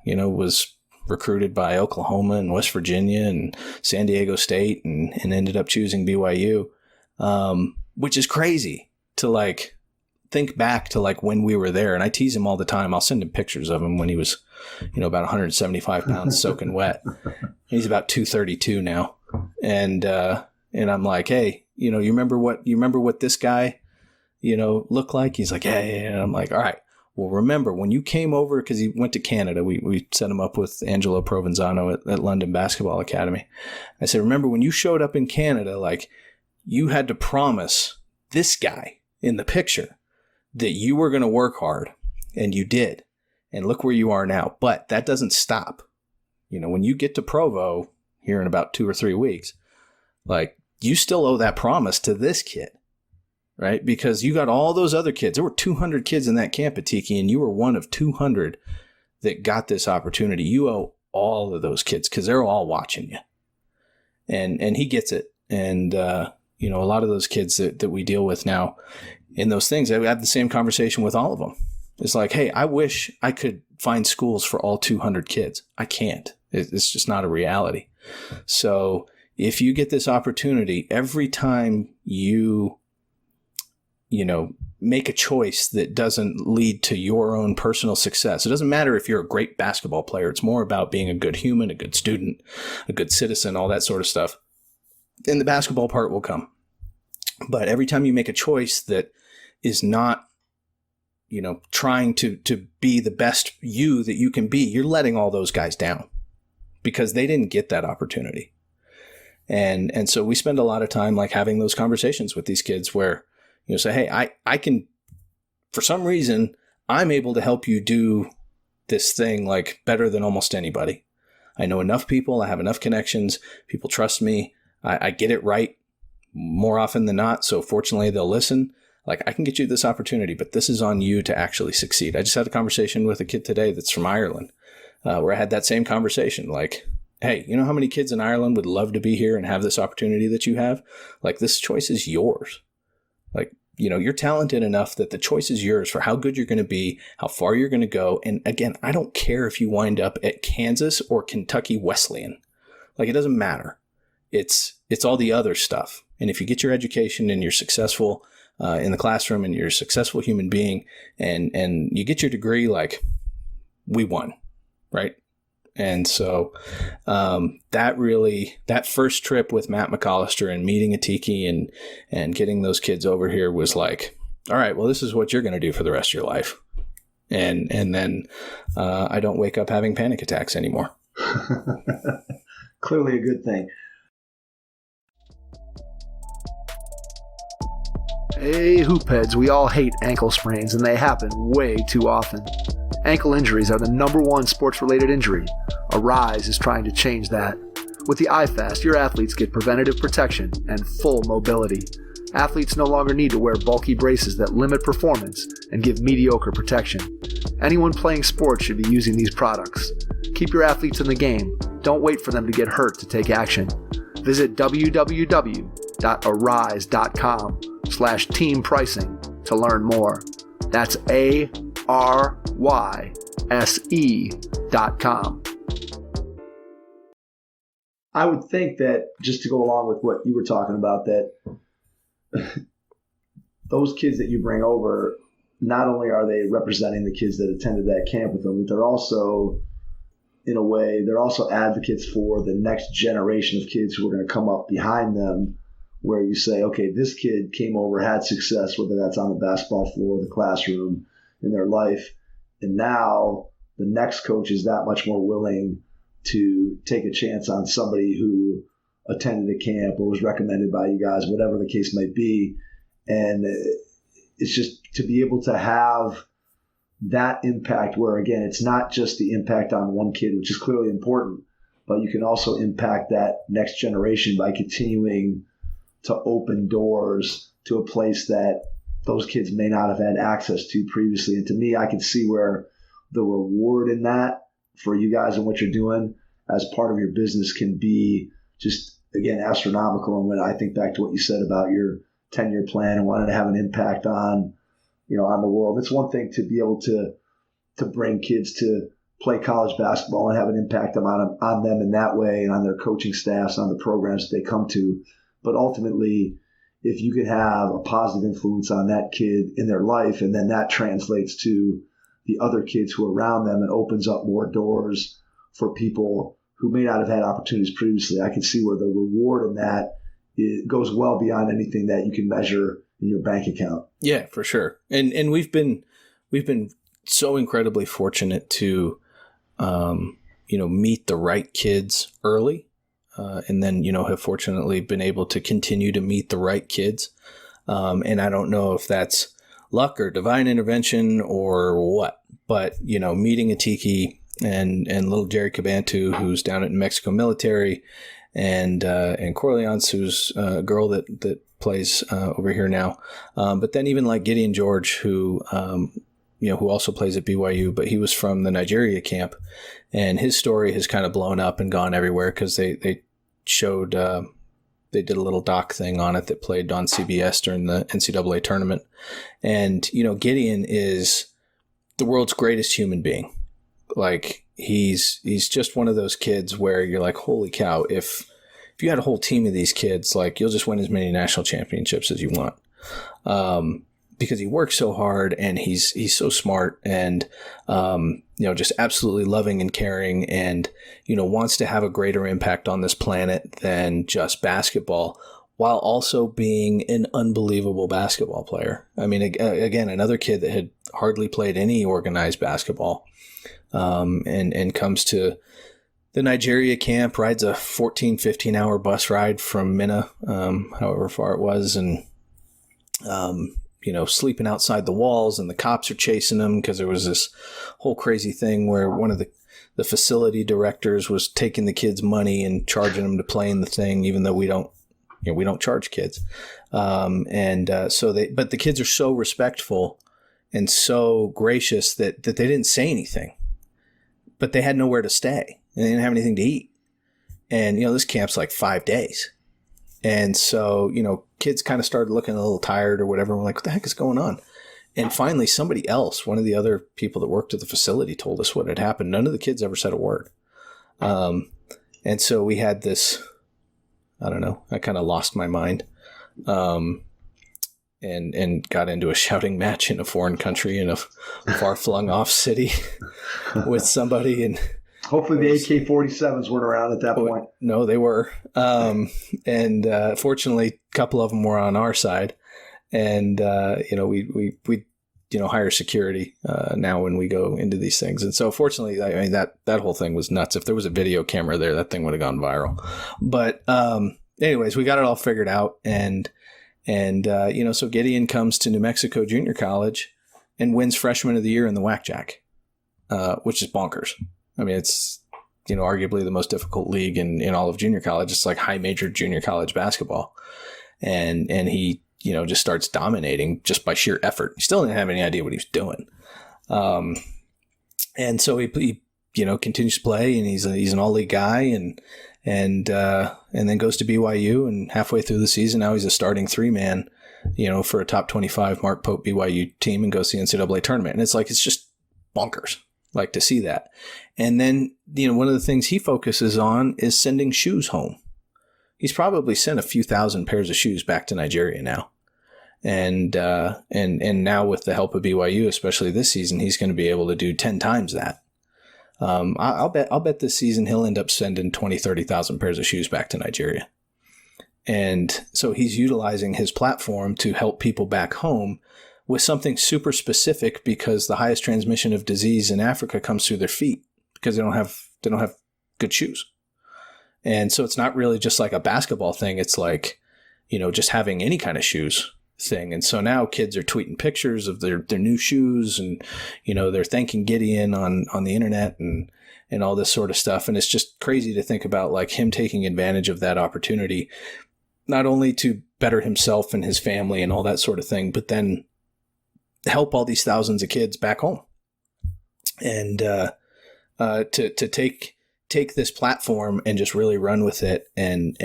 was recruited by Oklahoma and West Virginia and San Diego State and ended up choosing BYU, which is crazy to like think back to like when we were there. And I tease him all the time. I'll send him pictures of him when he was, about 175 pounds soaking wet. He's about 232 now. And I'm like, hey, you remember what this guy, look like? He's like, yeah. And I'm like, all right, well, remember when you came over, because he went to Canada, we set him up with Angelo Provenzano at London Basketball Academy. I said, remember when you showed up in Canada, like you had to promise this guy in the picture that you were going to work hard, and you did. And look where you are now. But that doesn't stop. When you get to Provo here in about 2 or 3 weeks, like you still owe that promise to this kid. Right? Because you got all those other kids. There were 200 kids in that camp at Tiki, and you were one of 200 that got this opportunity. You owe all of those kids because they're all watching you. And he gets it. And, a lot of those kids that we deal with now in those things, I have the same conversation with all of them. It's like, hey, I wish I could find schools for all 200 kids. I can't. It's just not a reality. So if you get this opportunity, every time you make a choice that doesn't lead to your own personal success, it doesn't matter if you're a great basketball player. It's more about being a good human, a good student, a good citizen, all that sort of stuff. And the basketball part will come. But every time you make a choice that is not, trying to be the best you that you can be, you're letting all those guys down because they didn't get that opportunity. And so we spend a lot of time like having those conversations with these kids where, say, hey, I can, for some reason, I'm able to help you do this thing like better than almost anybody. I know enough people. I have enough connections. People trust me. I get it right more often than not. So fortunately, they'll listen. Like, I can get you this opportunity, but this is on you to actually succeed. I just had a conversation with a kid today that's from Ireland where I had that same conversation. Like, hey, you know how many kids in Ireland would love to be here and have this opportunity that you have? Like, this choice is yours. Like, you're talented enough that the choice is yours for how good you're going to be, how far you're going to go. And again, I don't care if you wind up at Kansas or Kentucky Wesleyan. Like, it doesn't matter. It's all the other stuff. And if you get your education and you're successful in the classroom and you're a successful human being and you get your degree, like, we won, right? And so that first trip with Matt McAllister and meeting Atiki and getting those kids over here was like, all right, well, this is what you're going to do for the rest of your life. And then I don't wake up having panic attacks anymore. Clearly a good thing. Hey, hoopheads, we all hate ankle sprains, and they happen way too often. Ankle injuries are the #1 sports-related injury. Arise is trying to change that. With the iFast, your athletes get preventative protection and full mobility. Athletes no longer need to wear bulky braces that limit performance and give mediocre protection. Anyone playing sports should be using these products. Keep your athletes in the game. Don't wait for them to get hurt to take action. Visit www.arise.com/team pricing to learn more. That's ARYSE.com. I would think that, just to go along with what you were talking about, that those kids that you bring over, not only are they representing the kids that attended that camp with them, but they're also, in a way, they're also advocates for the next generation of kids who are going to come up behind them, where you say, okay, this kid came over, had success, whether that's on the basketball floor, the classroom, in their life, and now the next coach is that much more willing to take a chance on somebody who attended a camp or was recommended by you guys, whatever the case might be. And it's just to be able to have that impact where, again, it's not just the impact on one kid, which is clearly important, but you can also impact that next generation by continuing to open doors to a place that those kids may not have had access to previously. And to me, I can see where the reward in that for you guys and what you're doing as part of your business can be just, again, astronomical. And when I think back to what you said about your 10-year plan and wanting to have an impact on, on the world, it's one thing to be able to bring kids to play college basketball and have an impact on them in that way and on their coaching staffs, on the programs that they come to. But ultimately, if you could have a positive influence on that kid in their life, and then that translates to the other kids who are around them and opens up more doors for people who may not have had opportunities previously, I can see where the reward in that goes well beyond anything that you can measure in your bank account. Yeah, for sure. And we've been so incredibly fortunate to meet the right kids early. And then, have fortunately been able to continue to meet the right kids. And I don't know if that's luck or divine intervention or what, but, meeting Atiki and little Jerry Cabantu, who's down at New Mexico Military, and Corleance, who's a girl that plays over here now. But then even like Gideon George, who who also plays at BYU, but he was from the Nigeria camp, and his story has kind of blown up and gone everywhere because they showed, they did a little doc thing on it that played on CBS during the NCAA tournament. And, Gideon is the world's greatest human being. Like, he's just one of those kids where you're like, holy cow, if you had a whole team of these kids, like, you'll just win as many national championships as you want. Because he works so hard and he's so smart and, just absolutely loving and caring and, wants to have a greater impact on this planet than just basketball, while also being an unbelievable basketball player. I mean, again, another kid that had hardly played any organized basketball, and comes to the Nigeria camp, rides a 14, 15-hour bus ride from Minna, however far it was, and, sleeping outside the walls, and the cops are chasing him because there was this whole crazy thing where one of the facility directors was taking the kids' money and charging them to play in the thing, even though we don't charge kids. But the kids are so respectful and so gracious that they didn't say anything, but they had nowhere to stay and they didn't have anything to eat. And, this camp's like 5 days. And so, kids kind of started looking a little tired or whatever. We're like, what the heck is going on? And finally, somebody else, one of the other people that worked at the facility, told us what had happened. None of the kids ever said a word. And so we had this, I don't know, I kind of lost my mind, and got into a shouting match in a foreign country in a far-flung off city with somebody. And hopefully the AK-47s weren't around at that point. No, they were. Fortunately, a couple of them were on our side. And, we hire security now when we go into these things. And so fortunately, I mean, that whole thing was nuts. If there was a video camera there, that thing would have gone viral. But anyways, we got it all figured out. And so Gideon comes to New Mexico Junior College and wins Freshman of the Year in the Whack-Jack, which is bonkers. I mean, it's, arguably the most difficult league in all of junior college. It's like high major junior college basketball. And he, just starts dominating just by sheer effort. He still didn't have any idea what he was doing. And so he continues to play, and he's an all-league guy, and then goes to BYU, and halfway through the season, now he's a starting 3-man, for a top 25 Mark Pope BYU team, and goes to the NCAA tournament. And it's just bonkers, like, to see that. And then, one of the things he focuses on is sending shoes home. He's probably sent a few thousand pairs of shoes back to Nigeria now. And now with the help of BYU, especially this season, he's going to be able to do 10 times that. I'll bet this season he'll end up sending 20, 30,000 pairs of shoes back to Nigeria. And so he's utilizing his platform to help people back home with something super specific, because the highest transmission of disease in Africa comes through their feet because they don't have good shoes. And so it's not really just like a basketball thing. It's like, just having any kind of shoes thing. And so now kids are tweeting pictures of their new shoes, and, they're thanking Gideon on the internet and all this sort of stuff. And it's just crazy to think about, like, him taking advantage of that opportunity, not only to better himself and his family and all that sort of thing, but then help all these thousands of kids back home. And to take this platform and just really run with it. And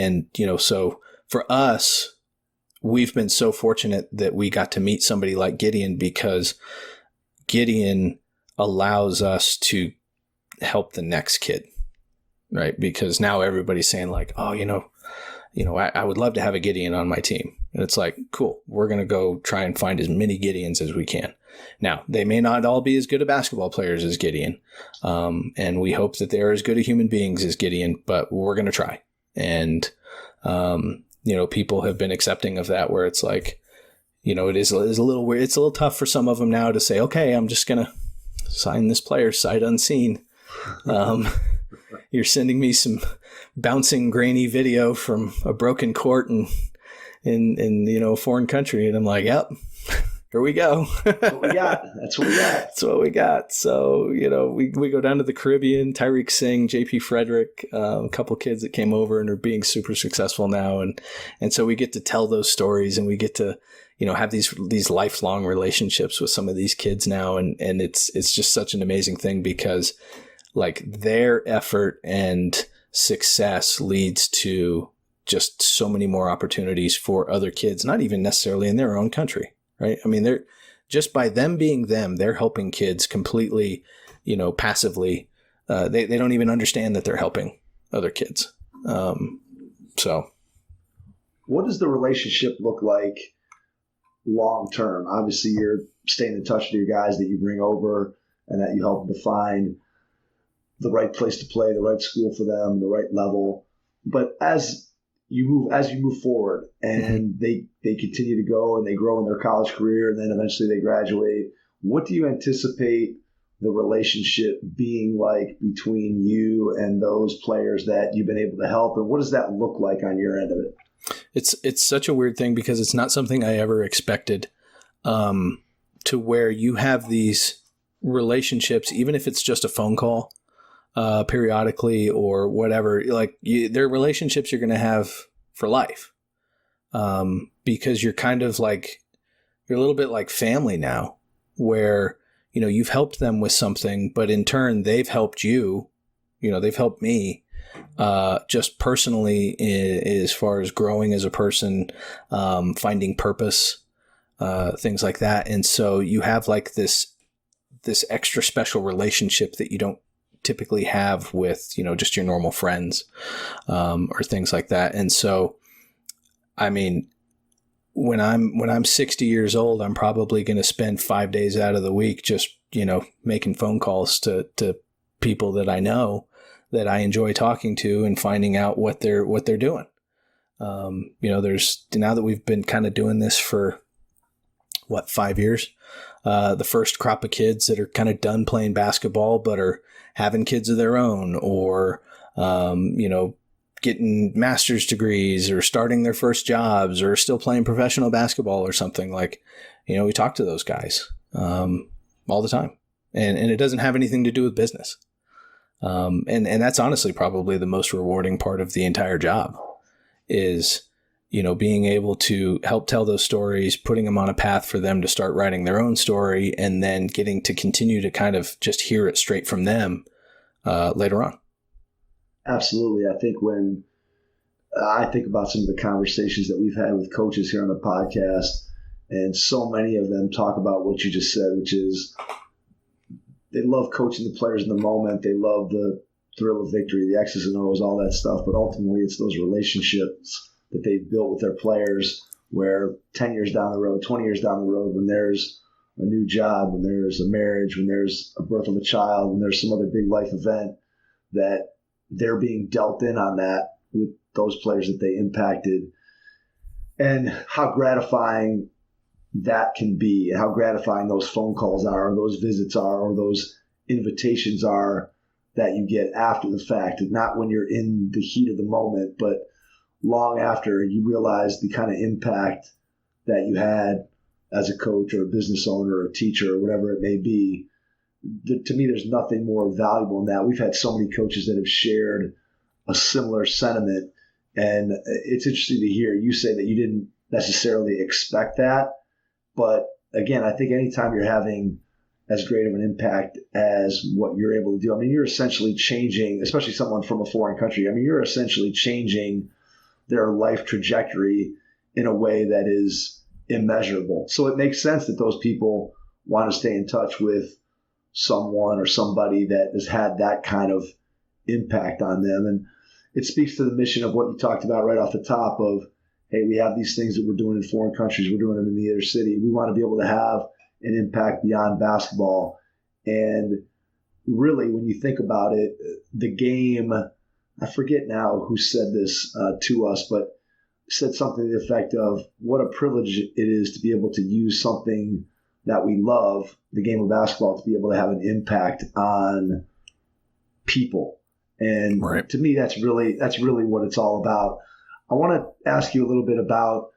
so for us, we've been so fortunate that we got to meet somebody like Gideon, because Gideon allows us to help the next kid, right? Because now everybody's saying, like, oh, I would love to have a Gideon on my team. And it's like, cool, we're going to go try and find as many Gideons as we can. Now, they may not all be as good at basketball players as Gideon. And we hope that they're as good at human beings as Gideon, but we're going to try. And, people have been accepting of that, where it's like, it is a little weird. It's a little tough for some of them now to say, okay, I'm just going to sign this player sight unseen. You're sending me some bouncing, grainy video from a broken court in a foreign country. And I'm like, yep, here we go. That's what we got. That's what we got. So, we go down to the Caribbean, Tyreek Singh, JP Frederick, a couple kids that came over and are being super successful now. And so we get to tell those stories, and we get to, have these lifelong relationships with some of these kids now. And it's just such an amazing thing, because like their effort and success leads to just so many more opportunities for other kids, not even necessarily in their own country. Right. I mean, they're just by them being them, they're helping kids completely, passively. They don't even understand that they're helping other kids. So what does the relationship look like long term? Obviously, you're staying in touch with your guys that you bring over and that you help them to find the right place to play, the right school for them, the right level. But as you move forward and they continue to go and they grow in their college career and then eventually they graduate, what do you anticipate the relationship being like between you and those players that you've been able to help? And what does that look like on your end of it? It's such a weird thing, because it's not something I ever expected, to where you have these relationships, even if it's just a phone call, periodically or whatever, like they're relationships you're going to have for life. Because you're kind of like, you're a little bit like family now, where, you've helped them with something, but in turn they've helped you, they've helped me, just personally, as far as growing as a person, finding purpose, things like that. And so you have like this extra special relationship that you don't typically have with, just your normal friends, or things like that. And so, I mean, when I'm 60 years old, I'm probably going to spend 5 days out of the week just, making phone calls to people that I know, that I enjoy talking to, and finding out what they're doing. There's, now that we've been kind of doing this for 5 years, the first crop of kids that are kind of done playing basketball, but are having kids of their own, or, getting master's degrees, or starting their first jobs, or still playing professional basketball or something, like, we talk to those guys, all the time, and it doesn't have anything to do with business. And that's honestly probably the most rewarding part of the entire job, is, being able to help tell those stories, putting them on a path for them to start writing their own story, and then getting to continue to kind of just hear it straight from them, later on. Absolutely. I think when I think about some of the conversations that we've had with coaches here on the podcast, and so many of them talk about what you just said, which is they love coaching the players in the moment. They love the thrill of victory, the X's and O's, all that stuff. But ultimately, it's those relationships that they've built with their players, where 10 years down the road, 20 years down the road, when there's a new job, when there's a marriage, when there's a birth of a child, when there's some other big life event, that they're being dealt in on that with those players that they impacted, and how gratifying that can be, and how gratifying those phone calls are, or those visits are, or those invitations are that you get after the fact, and not when you're in the heat of the moment, but long after you realize the kind of impact that you had as a coach or a business owner or a teacher or whatever it may be. To me, there's nothing more valuable than that. We've had so many coaches that have shared a similar sentiment, and it's interesting to hear you say that you didn't necessarily expect that. But again, I think anytime you're having as great of an impact as what you're able to do, I mean, you're essentially changing, especially someone from a foreign country, I mean, you're essentially changing their life trajectory in a way that is immeasurable. So it makes sense that those people want to stay in touch with someone or somebody that has had that kind of impact on them. And it speaks to the mission of what you talked about right off the top of, hey, we have these things that we're doing in foreign countries, we're doing them in the inner city. We want to be able to have an impact beyond basketball. And really, when you think about it, the game, I forget now who said this to us, but said something to the effect of what a privilege it is to be able to use something that we love, the game of basketball, to be able to have an impact on people. And right. To me, that's really what it's all about. I want to ask you a little bit about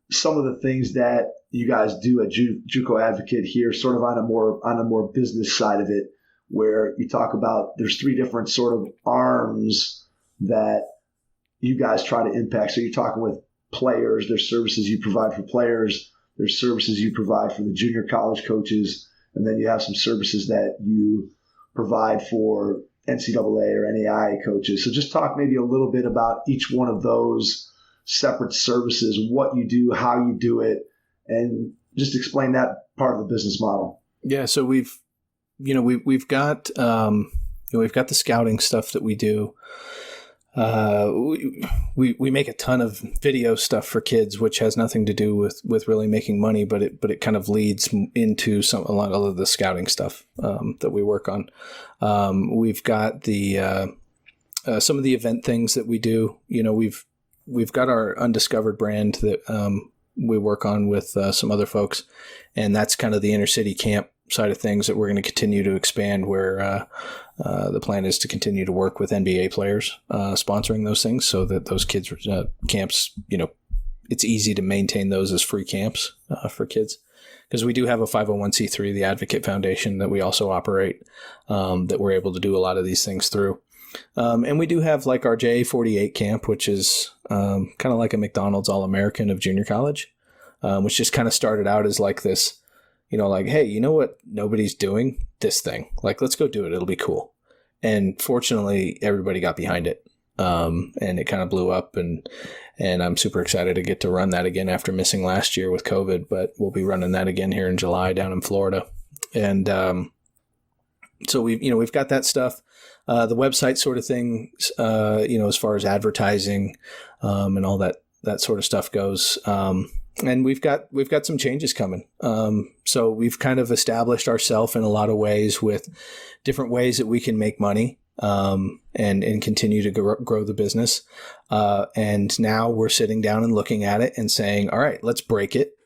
some of the things that you guys do at JUCO Advocate here, sort of on a more business side of it, where you talk about there's 3 different sort of arms that you guys try to impact. So you're talking with players, there's services you provide for players, there's services you provide for the junior college coaches, and then you have some services that you provide for NCAA or NAIA coaches. So just talk maybe a little bit about each one of those separate services, what you do, how you do it, and just explain that part of the business model. Yeah. So we've got the scouting stuff that we do. We make a ton of video stuff for kids, which has nothing to do with really making money, but it kind of leads into a lot of the scouting stuff that we work on. We've got the some of the event things that we do. We've got our Undiscovered brand that we work on with some other folks, and that's kind of the inner city camp side of things that we're going to continue to expand, where the plan is to continue to work with NBA players sponsoring those things, so that those kids camps, it's easy to maintain those as free camps for kids, because we do have a 501c3, the Advocate Foundation, that we also operate, that we're able to do a lot of these things through. And we do have like our JA48 camp, which is kind of like a McDonald's All-American of junior college, which just kind of started out as like this, like, hey, you know what? Nobody's doing this thing. Like, let's go do it. It'll be cool. And fortunately, everybody got behind it. And it kind of blew up, and I'm super excited to get to run that again after missing last year with COVID, but we'll be running that again here in July down in Florida. And so we've got that stuff. The website sort of things, as far as advertising and all that sort of stuff goes. And we've got some changes coming. So we've kind of established ourselves in a lot of ways with different ways that we can make money and continue to grow the business. And now we're sitting down and looking at it and saying, all right, let's break it,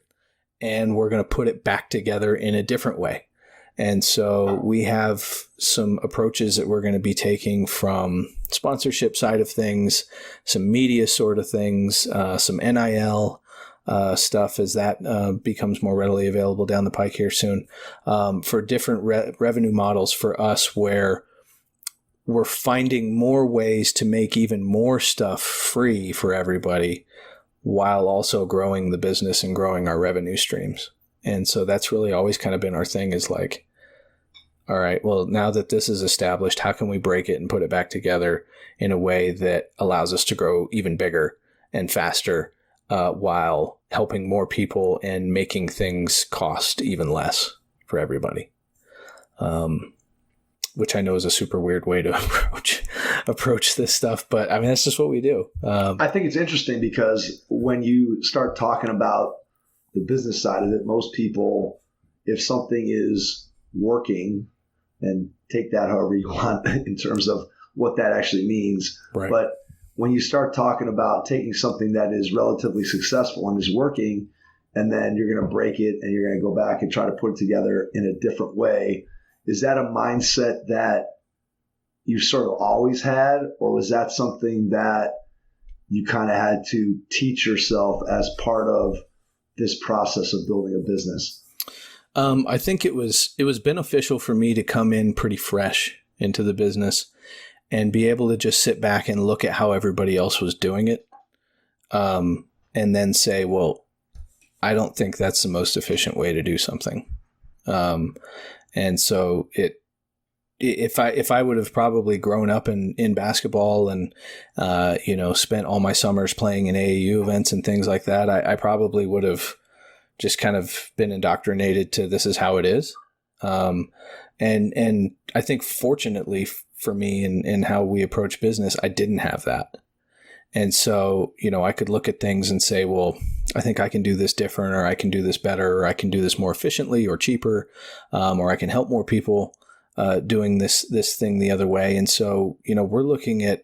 and we're going to put it back together in a different way. And so we have some approaches that we're going to be taking from sponsorship side of things, some media sort of things, some NIL stuff as that becomes more readily available down the pike here soon, for different revenue models for us, where we're finding more ways to make even more stuff free for everybody while also growing the business and growing our revenue streams. And so that's really always kind of been our thing, is like, all right, well, now that this is established, how can we break it and put it back together in a way that allows us to grow even bigger and faster, while helping more people and making things cost even less for everybody, which I know is a super weird way to approach this stuff, but I mean, that's just what we do. I think it's interesting because when you start talking about the business side of it, most people, if something is working, and take that however you want in terms of what that actually means. Right. But when you start talking about taking something that is relatively successful and is working, and then you're going to break it and you're going to go back and try to put it together in a different way, is that a mindset that you sort of always had, or was that something that you kind of had to teach yourself as part of this process of building a business? I think it was beneficial for me to come in pretty fresh into the business and be able to just sit back and look at how everybody else was doing it. And then say, well, I don't think that's the most efficient way to do something. And so if I would have probably grown up in basketball and, spent all my summers playing in AAU events and things like that, I probably would have just kind of been indoctrinated to this is how it is. And I think fortunately for me and how we approach business, I didn't have that. And so, I could look at things and say, well, I think I can do this different, or I can do this better, or I can do this more efficiently or cheaper, or I can help more people doing this thing the other way. And so, we're looking at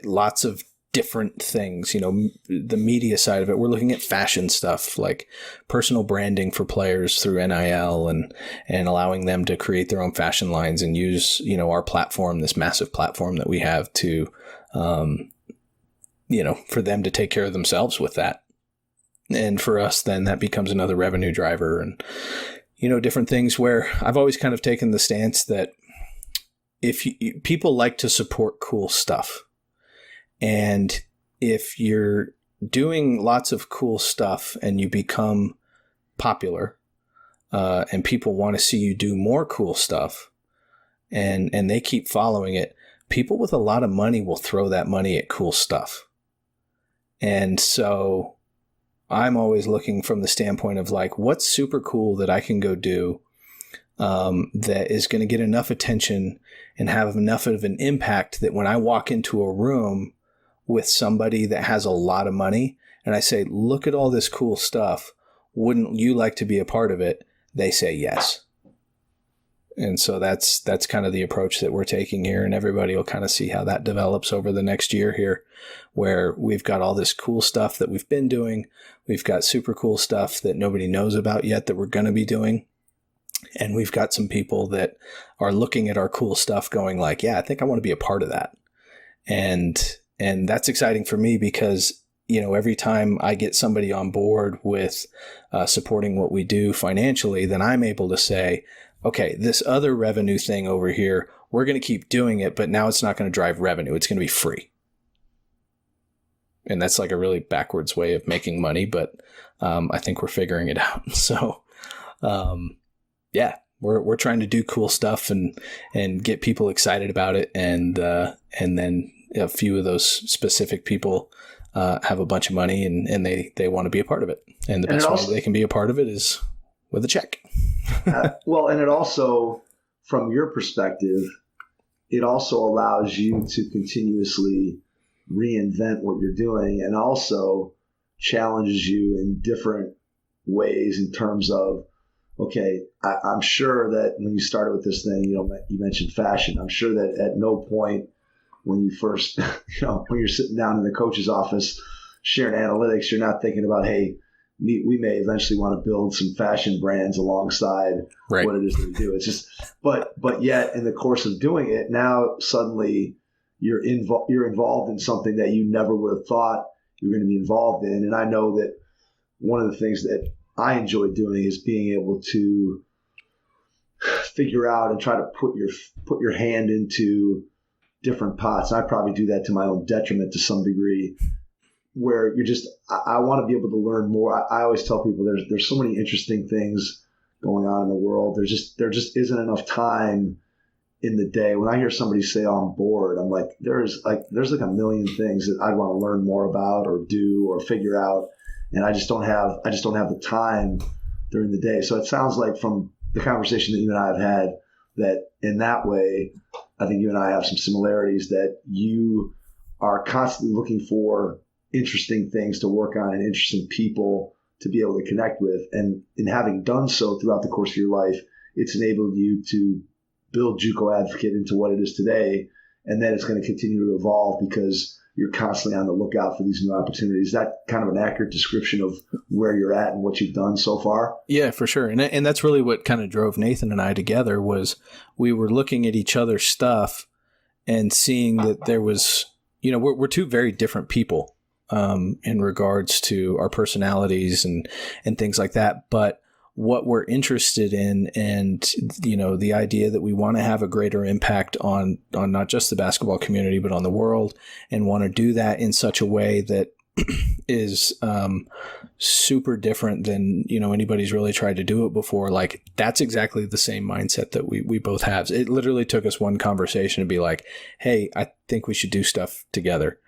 lots of different things, the media side of it. We're looking at fashion stuff like personal branding for players through NIL and allowing them to create their own fashion lines and use, our platform, this massive platform that we have to, for them to take care of themselves with that. And for us, then that becomes another revenue driver and, different things where I've always kind of taken the stance that people like to support cool stuff. And if you're doing lots of cool stuff and you become popular, and people want to see you do more cool stuff and they keep following it, people with a lot of money will throw that money at cool stuff. And so I'm always looking from the standpoint of like, what's super cool that I can go do that is going to get enough attention and have enough of an impact that when I walk into a room with somebody that has a lot of money and I say, look at all this cool stuff, wouldn't you like to be a part of it? They say yes. And so that's kind of the approach that we're taking here, and everybody will kind of see how that develops over the next year here, where we've got all this cool stuff that we've been doing. We've got super cool stuff that nobody knows about yet that we're going to be doing. And we've got some people that are looking at our cool stuff going like, yeah, I think I want to be a part of that. And that's exciting for me because, every time I get somebody on board with supporting what we do financially, then I'm able to say, okay, this other revenue thing over here, we're going to keep doing it, but now it's not going to drive revenue. It's going to be free. And that's like a really backwards way of making money, but I think we're figuring it out. So, yeah, we're trying to do cool stuff and get people excited about it. And then a few of those specific people have a bunch of money and they want to be a part of it. And the best way they can be a part of it is with a check. Well, and it also, from your perspective, it also allows you to continuously reinvent what you're doing and also challenges you in different ways in terms of, okay, I'm sure that when you started with this thing, you mentioned fashion. I'm sure that at no point when you first, when you're sitting down in the coach's office sharing analytics, you're not thinking about, hey, we may eventually want to build some fashion brands alongside what it is that we do. It's just, but yet in the course of doing it, now suddenly you're involved in something that you never would have thought you were going to be involved in. And I know that one of the things that I enjoy doing is being able to figure out and try to put your hand into different pots. And I probably do that to my own detriment to some degree, where I want to be able to learn more. I always tell people there's so many interesting things going on in the world. There just isn't enough time in the day. When I hear somebody say, oh, I'm bored, I'm like, there's like a million things that I'd want to learn more about or do or figure out. And I just don't have the time during the day. So it sounds like from the conversation that you and I have had that in that way, I think you and I have some similarities, that you are constantly looking for interesting things to work on and interesting people to be able to connect with. And in having done so throughout the course of your life, it's enabled you to build JUCO Advocate into what it is today. And then it's going to continue to evolve because you're constantly on the lookout for these new opportunities. Is that kind of an accurate description of where you're at and what you've done so far? Yeah, for sure. And that's really what kind of drove Nathan and I together, was we were looking at each other's stuff and seeing that there was, we're two very different people in regards to our personalities and things like that. But what we're interested in, and the idea that we want to have a greater impact on not just the basketball community but on the world, and want to do that in such a way that is super different than anybody's really tried to do it before. Like, that's exactly the same mindset that we both have. It literally took us one conversation to be like, hey, I think we should do stuff together.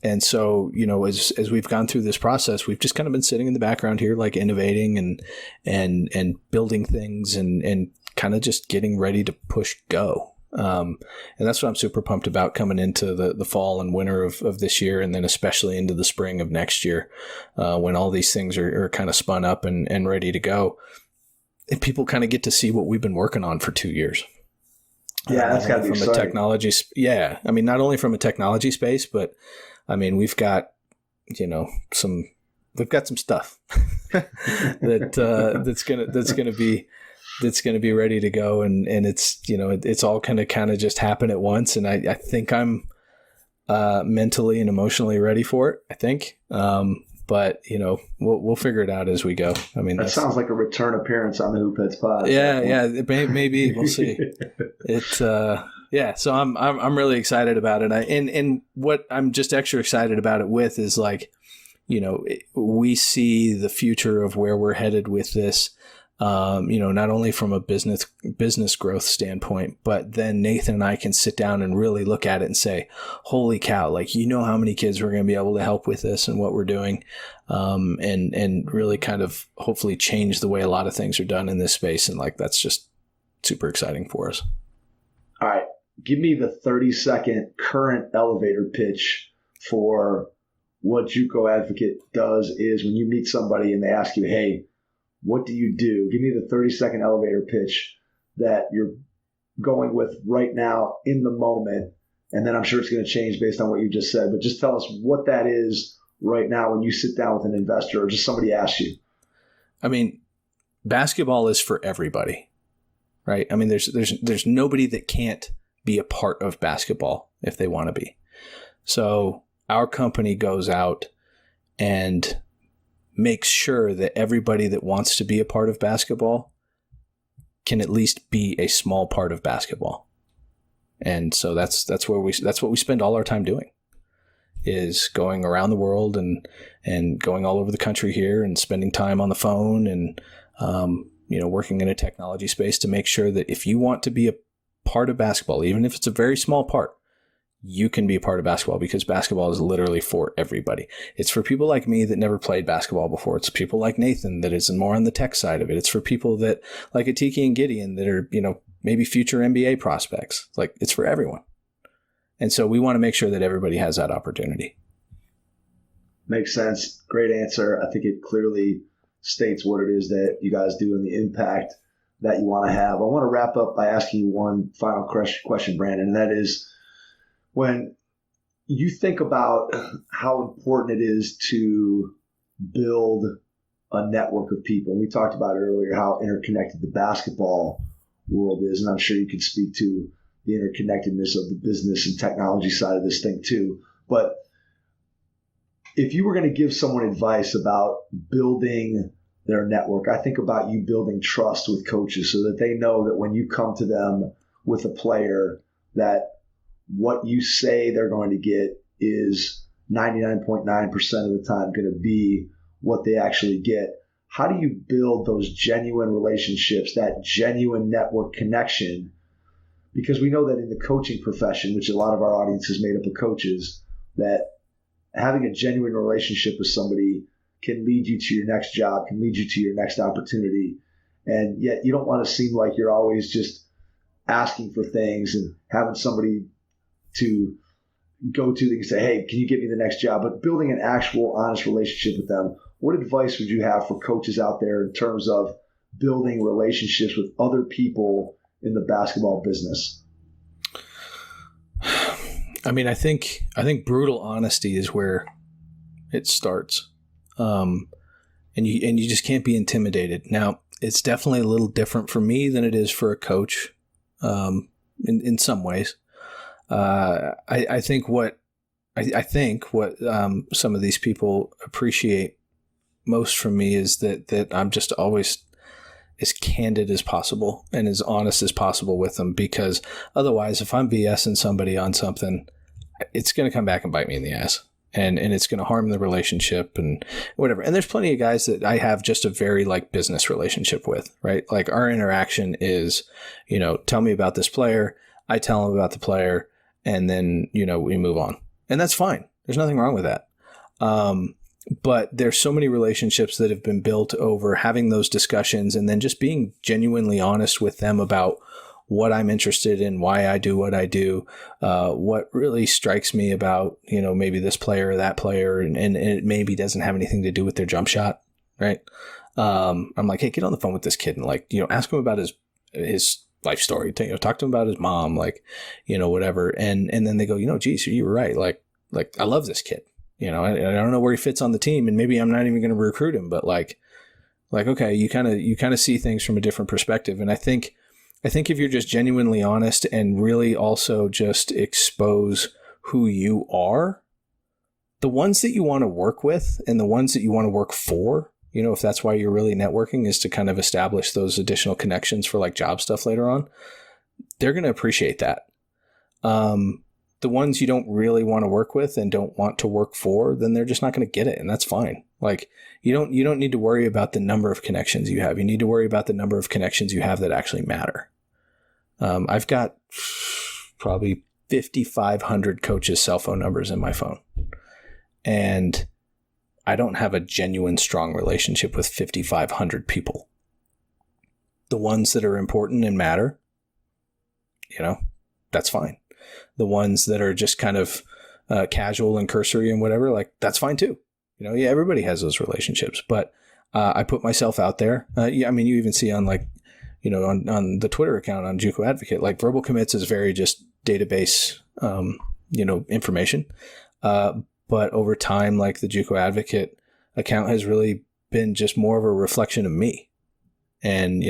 And so, as we've gone through this process, we've just kind of been sitting in the background here, like innovating and building things and kind of just getting ready to push go. And that's what I'm super pumped about coming into the fall and winter of this year, and then especially into the spring of next year, when all these things are kind of spun up and ready to go. And people kind of get to see what we've been working on for 2 years. Yeah, that's got to be from exciting. A technology. Yeah, I mean, not only from a technology space, but I mean, we've got some stuff that's gonna be ready to go, and it's it's all kind of just happen at once, and I think I'm mentally and emotionally ready for it. I think, But, we'll figure it out as we go. I mean, that sounds like a return appearance on the Hoop Heads pod. Yeah, maybe we'll see. It's so I'm really excited about it. And what I'm just extra excited about it with is like, we see the future of where we're headed with this. Not only from a business growth standpoint, but then Nathan and I can sit down and really look at it and say, holy cow, like, how many kids we're going to be able to help with this and what we're doing. And really kind of hopefully change the way a lot of things are done in this space. And like, that's just super exciting for us. All right. Give me the 30-second current elevator pitch for what JUCO Advocate does is when you meet somebody and they ask you, hey, what do you do? Give me the 30-second elevator pitch that you're going with right now in the moment. And then I'm sure it's going to change based on what you just said. But just tell us what that is right now when you sit down with an investor or just somebody asks you. I mean, basketball is for everybody, right? I mean, there's nobody that can't be a part of basketball if they want to be. So our company goes out and makes sure that everybody that wants to be a part of basketball can at least be a small part of basketball. And so that's what we spend all our time doing, is going around the world and going all over the country here and spending time on the phone and working in a technology space to make sure that if you want to be a part of basketball, even if it's a very small part, you can be a part of basketball, because basketball is literally for everybody. It's for people like me that never played basketball before. It's people like Nathan that is more on the tech side of it. It's for people that like Atiki and Gideon that are, maybe future NBA prospects. Like, it's for everyone. And so we want to make sure that everybody has that opportunity. Makes sense. Great answer. I think it clearly states what it is that you guys do and the impact that you want to have. I want to wrap up by asking you one final question, Brandon, and that is, when you think about how important it is to build a network of people, we talked about earlier how interconnected the basketball world is, and I'm sure you could speak to the interconnectedness of the business and technology side of this thing too. But if you were going to give someone advice about building their network, I think about you building trust with coaches so that they know that when you come to them with a player, that what you say they're going to get is 99.9% of the time going to be what they actually get. How do you build those genuine relationships, that genuine network connection? Because we know that in the coaching profession, which a lot of our audience is made up of coaches, that having a genuine relationship with somebody can lead you to your next job, can lead you to your next opportunity. And yet you don't want to seem like you're always just asking for things and having somebody to go to and say, hey, can you get me the next job? But building an actual honest relationship with them. What advice would you have for coaches out there in terms of building relationships with other people in the basketball business? I mean, I think brutal honesty is where it starts. And you just can't be intimidated. Now, it's definitely a little different for me than it is for a coach, in some ways. I think what some of these people appreciate most from me is that I'm just always as candid as possible and as honest as possible with them, because otherwise, if I'm BSing somebody on something, it's going to come back and bite me in the ass. And it's going to harm the relationship and whatever. And there's plenty of guys that I have just a very business relationship with, right? Like, our interaction is, tell me about this player. I tell them about the player, and then, we move on. And that's fine. There's nothing wrong with that. But there's so many relationships that have been built over having those discussions and then just being genuinely honest with them about what I'm interested in, why I do what I do, what really strikes me about, maybe this player or that player, and it maybe doesn't have anything to do with their jump shot, right? I'm like, hey, get on the phone with this kid and ask him about his life story, talk to him about his mom, whatever. And then they go, geez, you were right. Like I love this kid. I don't know where he fits on the team, and maybe I'm not even going to recruit him, but okay, you kind of see things from a different perspective. And I think if you're just genuinely honest and really also just expose who you are, the ones that you want to work with and the ones that you want to work for, if that's why you're really networking, is to kind of establish those additional connections for like job stuff later on, they're going to appreciate that. The ones you don't really want to work with and don't want to work for, then they're just not going to get it. And that's fine. Like you don't need to worry about the number of connections you have. You need to worry about the number of connections you have that actually matter. I've got probably 5,500 coaches' cell phone numbers in my phone. And I don't have a genuine, strong relationship with 5,500 people. The ones that are important and matter, that's fine. The ones that are just kind of casual and cursory and whatever, like that's fine too. Everybody has those relationships, but I put myself out there. You even see on like, on the Twitter account on JUCO Advocate, like verbal commits is very just database, information. But over time, like the JUCO Advocate account has really been just more of a reflection of me. And,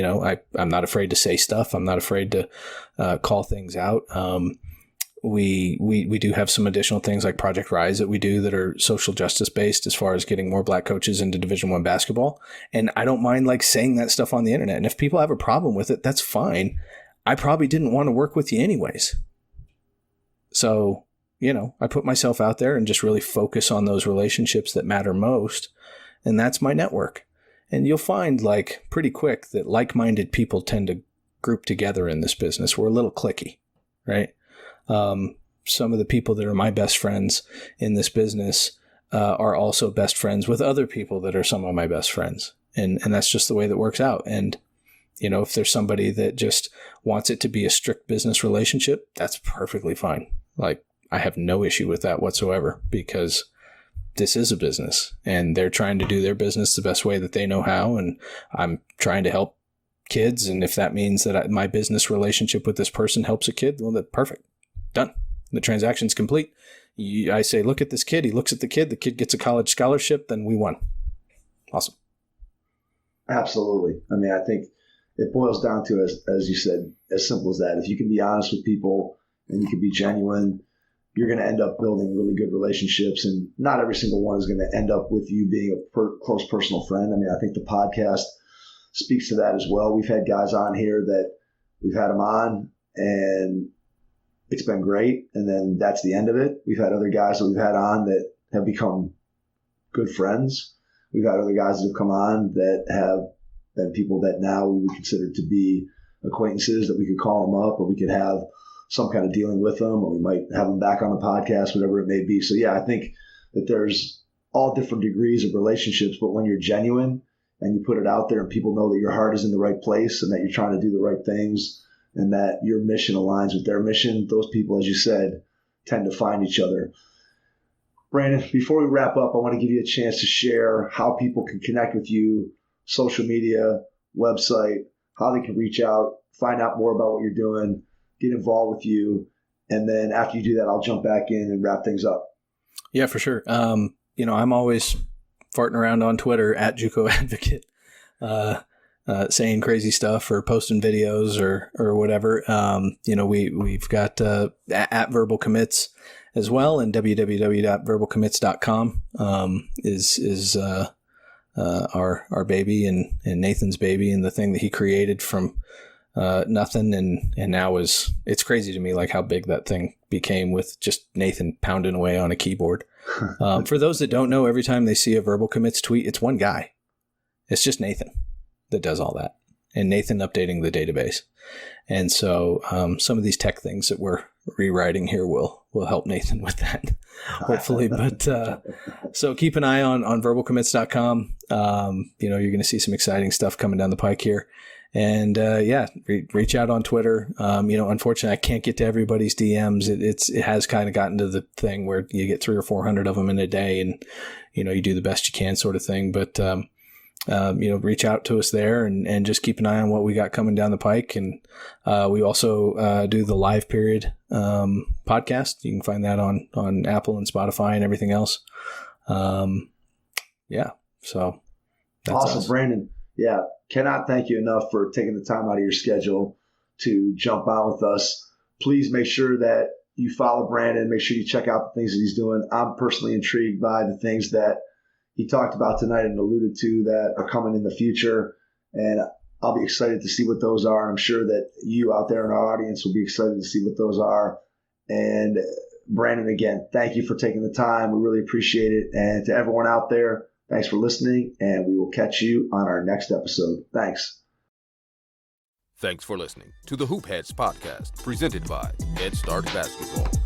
I'm not afraid to say stuff. I'm not afraid to call things out. We do have some additional things like Project Rise that we do that are social justice based as far as getting more Black coaches into Division I basketball. And I don't mind like saying that stuff on the internet. And if people have a problem with it, that's fine. I probably didn't want to work with you anyways. So, I put myself out there and just really focus on those relationships that matter most. And that's my network. And you'll find like pretty quick that like-minded people tend to group together in this business. We're a little cliquey, right? Some of the people that are my best friends in this business are also best friends with other people that are some of my best friends. And that's just the way that works out. And, if there's somebody that just wants it to be a strict business relationship, that's perfectly fine. Like, I have no issue with that whatsoever because this is a business and they're trying to do their business the best way that they know how. And I'm trying to help kids. And if that means that my business relationship with this person helps a kid, well, that's perfect. Done. The transaction's complete. I say, look at this kid. He looks at the kid gets a college scholarship, then we won. Awesome. Absolutely. I think it boils down to, as you said, as simple as that. If you can be honest with people and you can be genuine, you're going to end up building really good relationships, and not every single one is going to end up with you being a close personal friend. I think the podcast speaks to that as well. We've had guys on here that we've had them on and it's been great, and then that's the end of it. We've had other guys that we've had on that have become good friends. We've had other guys that have come on that have been people that now we would consider to be acquaintances, that we could call them up or we could have some kind of dealing with them, or we might have them back on the podcast, whatever it may be. So yeah, I think that there's all different degrees of relationships, but when you're genuine and you put it out there and people know that your heart is in the right place and that you're trying to do the right things and that your mission aligns with their mission, those people, as you said, tend to find each other. Brandon, before we wrap up, I want to give you a chance to share how people can connect with you, social media, website, how they can reach out, find out more about what you're doing, get involved with you. And then after you do that, I'll jump back in and wrap things up. Yeah, for sure. I'm always farting around on Twitter at JUCO Advocate, saying crazy stuff or posting videos or whatever. We've got at Verbal Commits as well, and www.verbalcommits.com is our baby and Nathan's baby, and the thing that he created from nothing, and now it's crazy to me like how big that thing became with just Nathan pounding away on a keyboard. For those that don't know, every time they see a Verbal Commits tweet, it's one guy. It's just Nathan that does all that, and Nathan updating the database. And so some of these tech things that we're rewriting here will help Nathan with that, hopefully. But so keep an eye on verbalcommits.com. You're going to see some exciting stuff coming down the pike here. And reach out on Twitter. Unfortunately, I can't get to everybody's DMs. It has kind of gotten to the thing where you get 300 or 400 of them in a day, and you do the best you can, sort of thing. But reach out to us there, and just keep an eye on what we got coming down the pike. And we also do the Live Period podcast. You can find that on Apple and Spotify and everything else. So that's awesome, us. Brandon. Yeah, cannot thank you enough for taking the time out of your schedule to jump on with us. Please make sure that you follow Brandon. Make sure you check out the things that he's doing. I'm personally intrigued by the things that he talked about tonight and alluded to that are coming in the future. And I'll be excited to see what those are. I'm sure that you out there in our audience will be excited to see what those are. And Brandon, again, thank you for taking the time. We really appreciate it. And to everyone out there, thanks for listening, and we will catch you on our next episode. Thanks. Thanks for listening to the Hoop Heads podcast, presented by Head Start Basketball.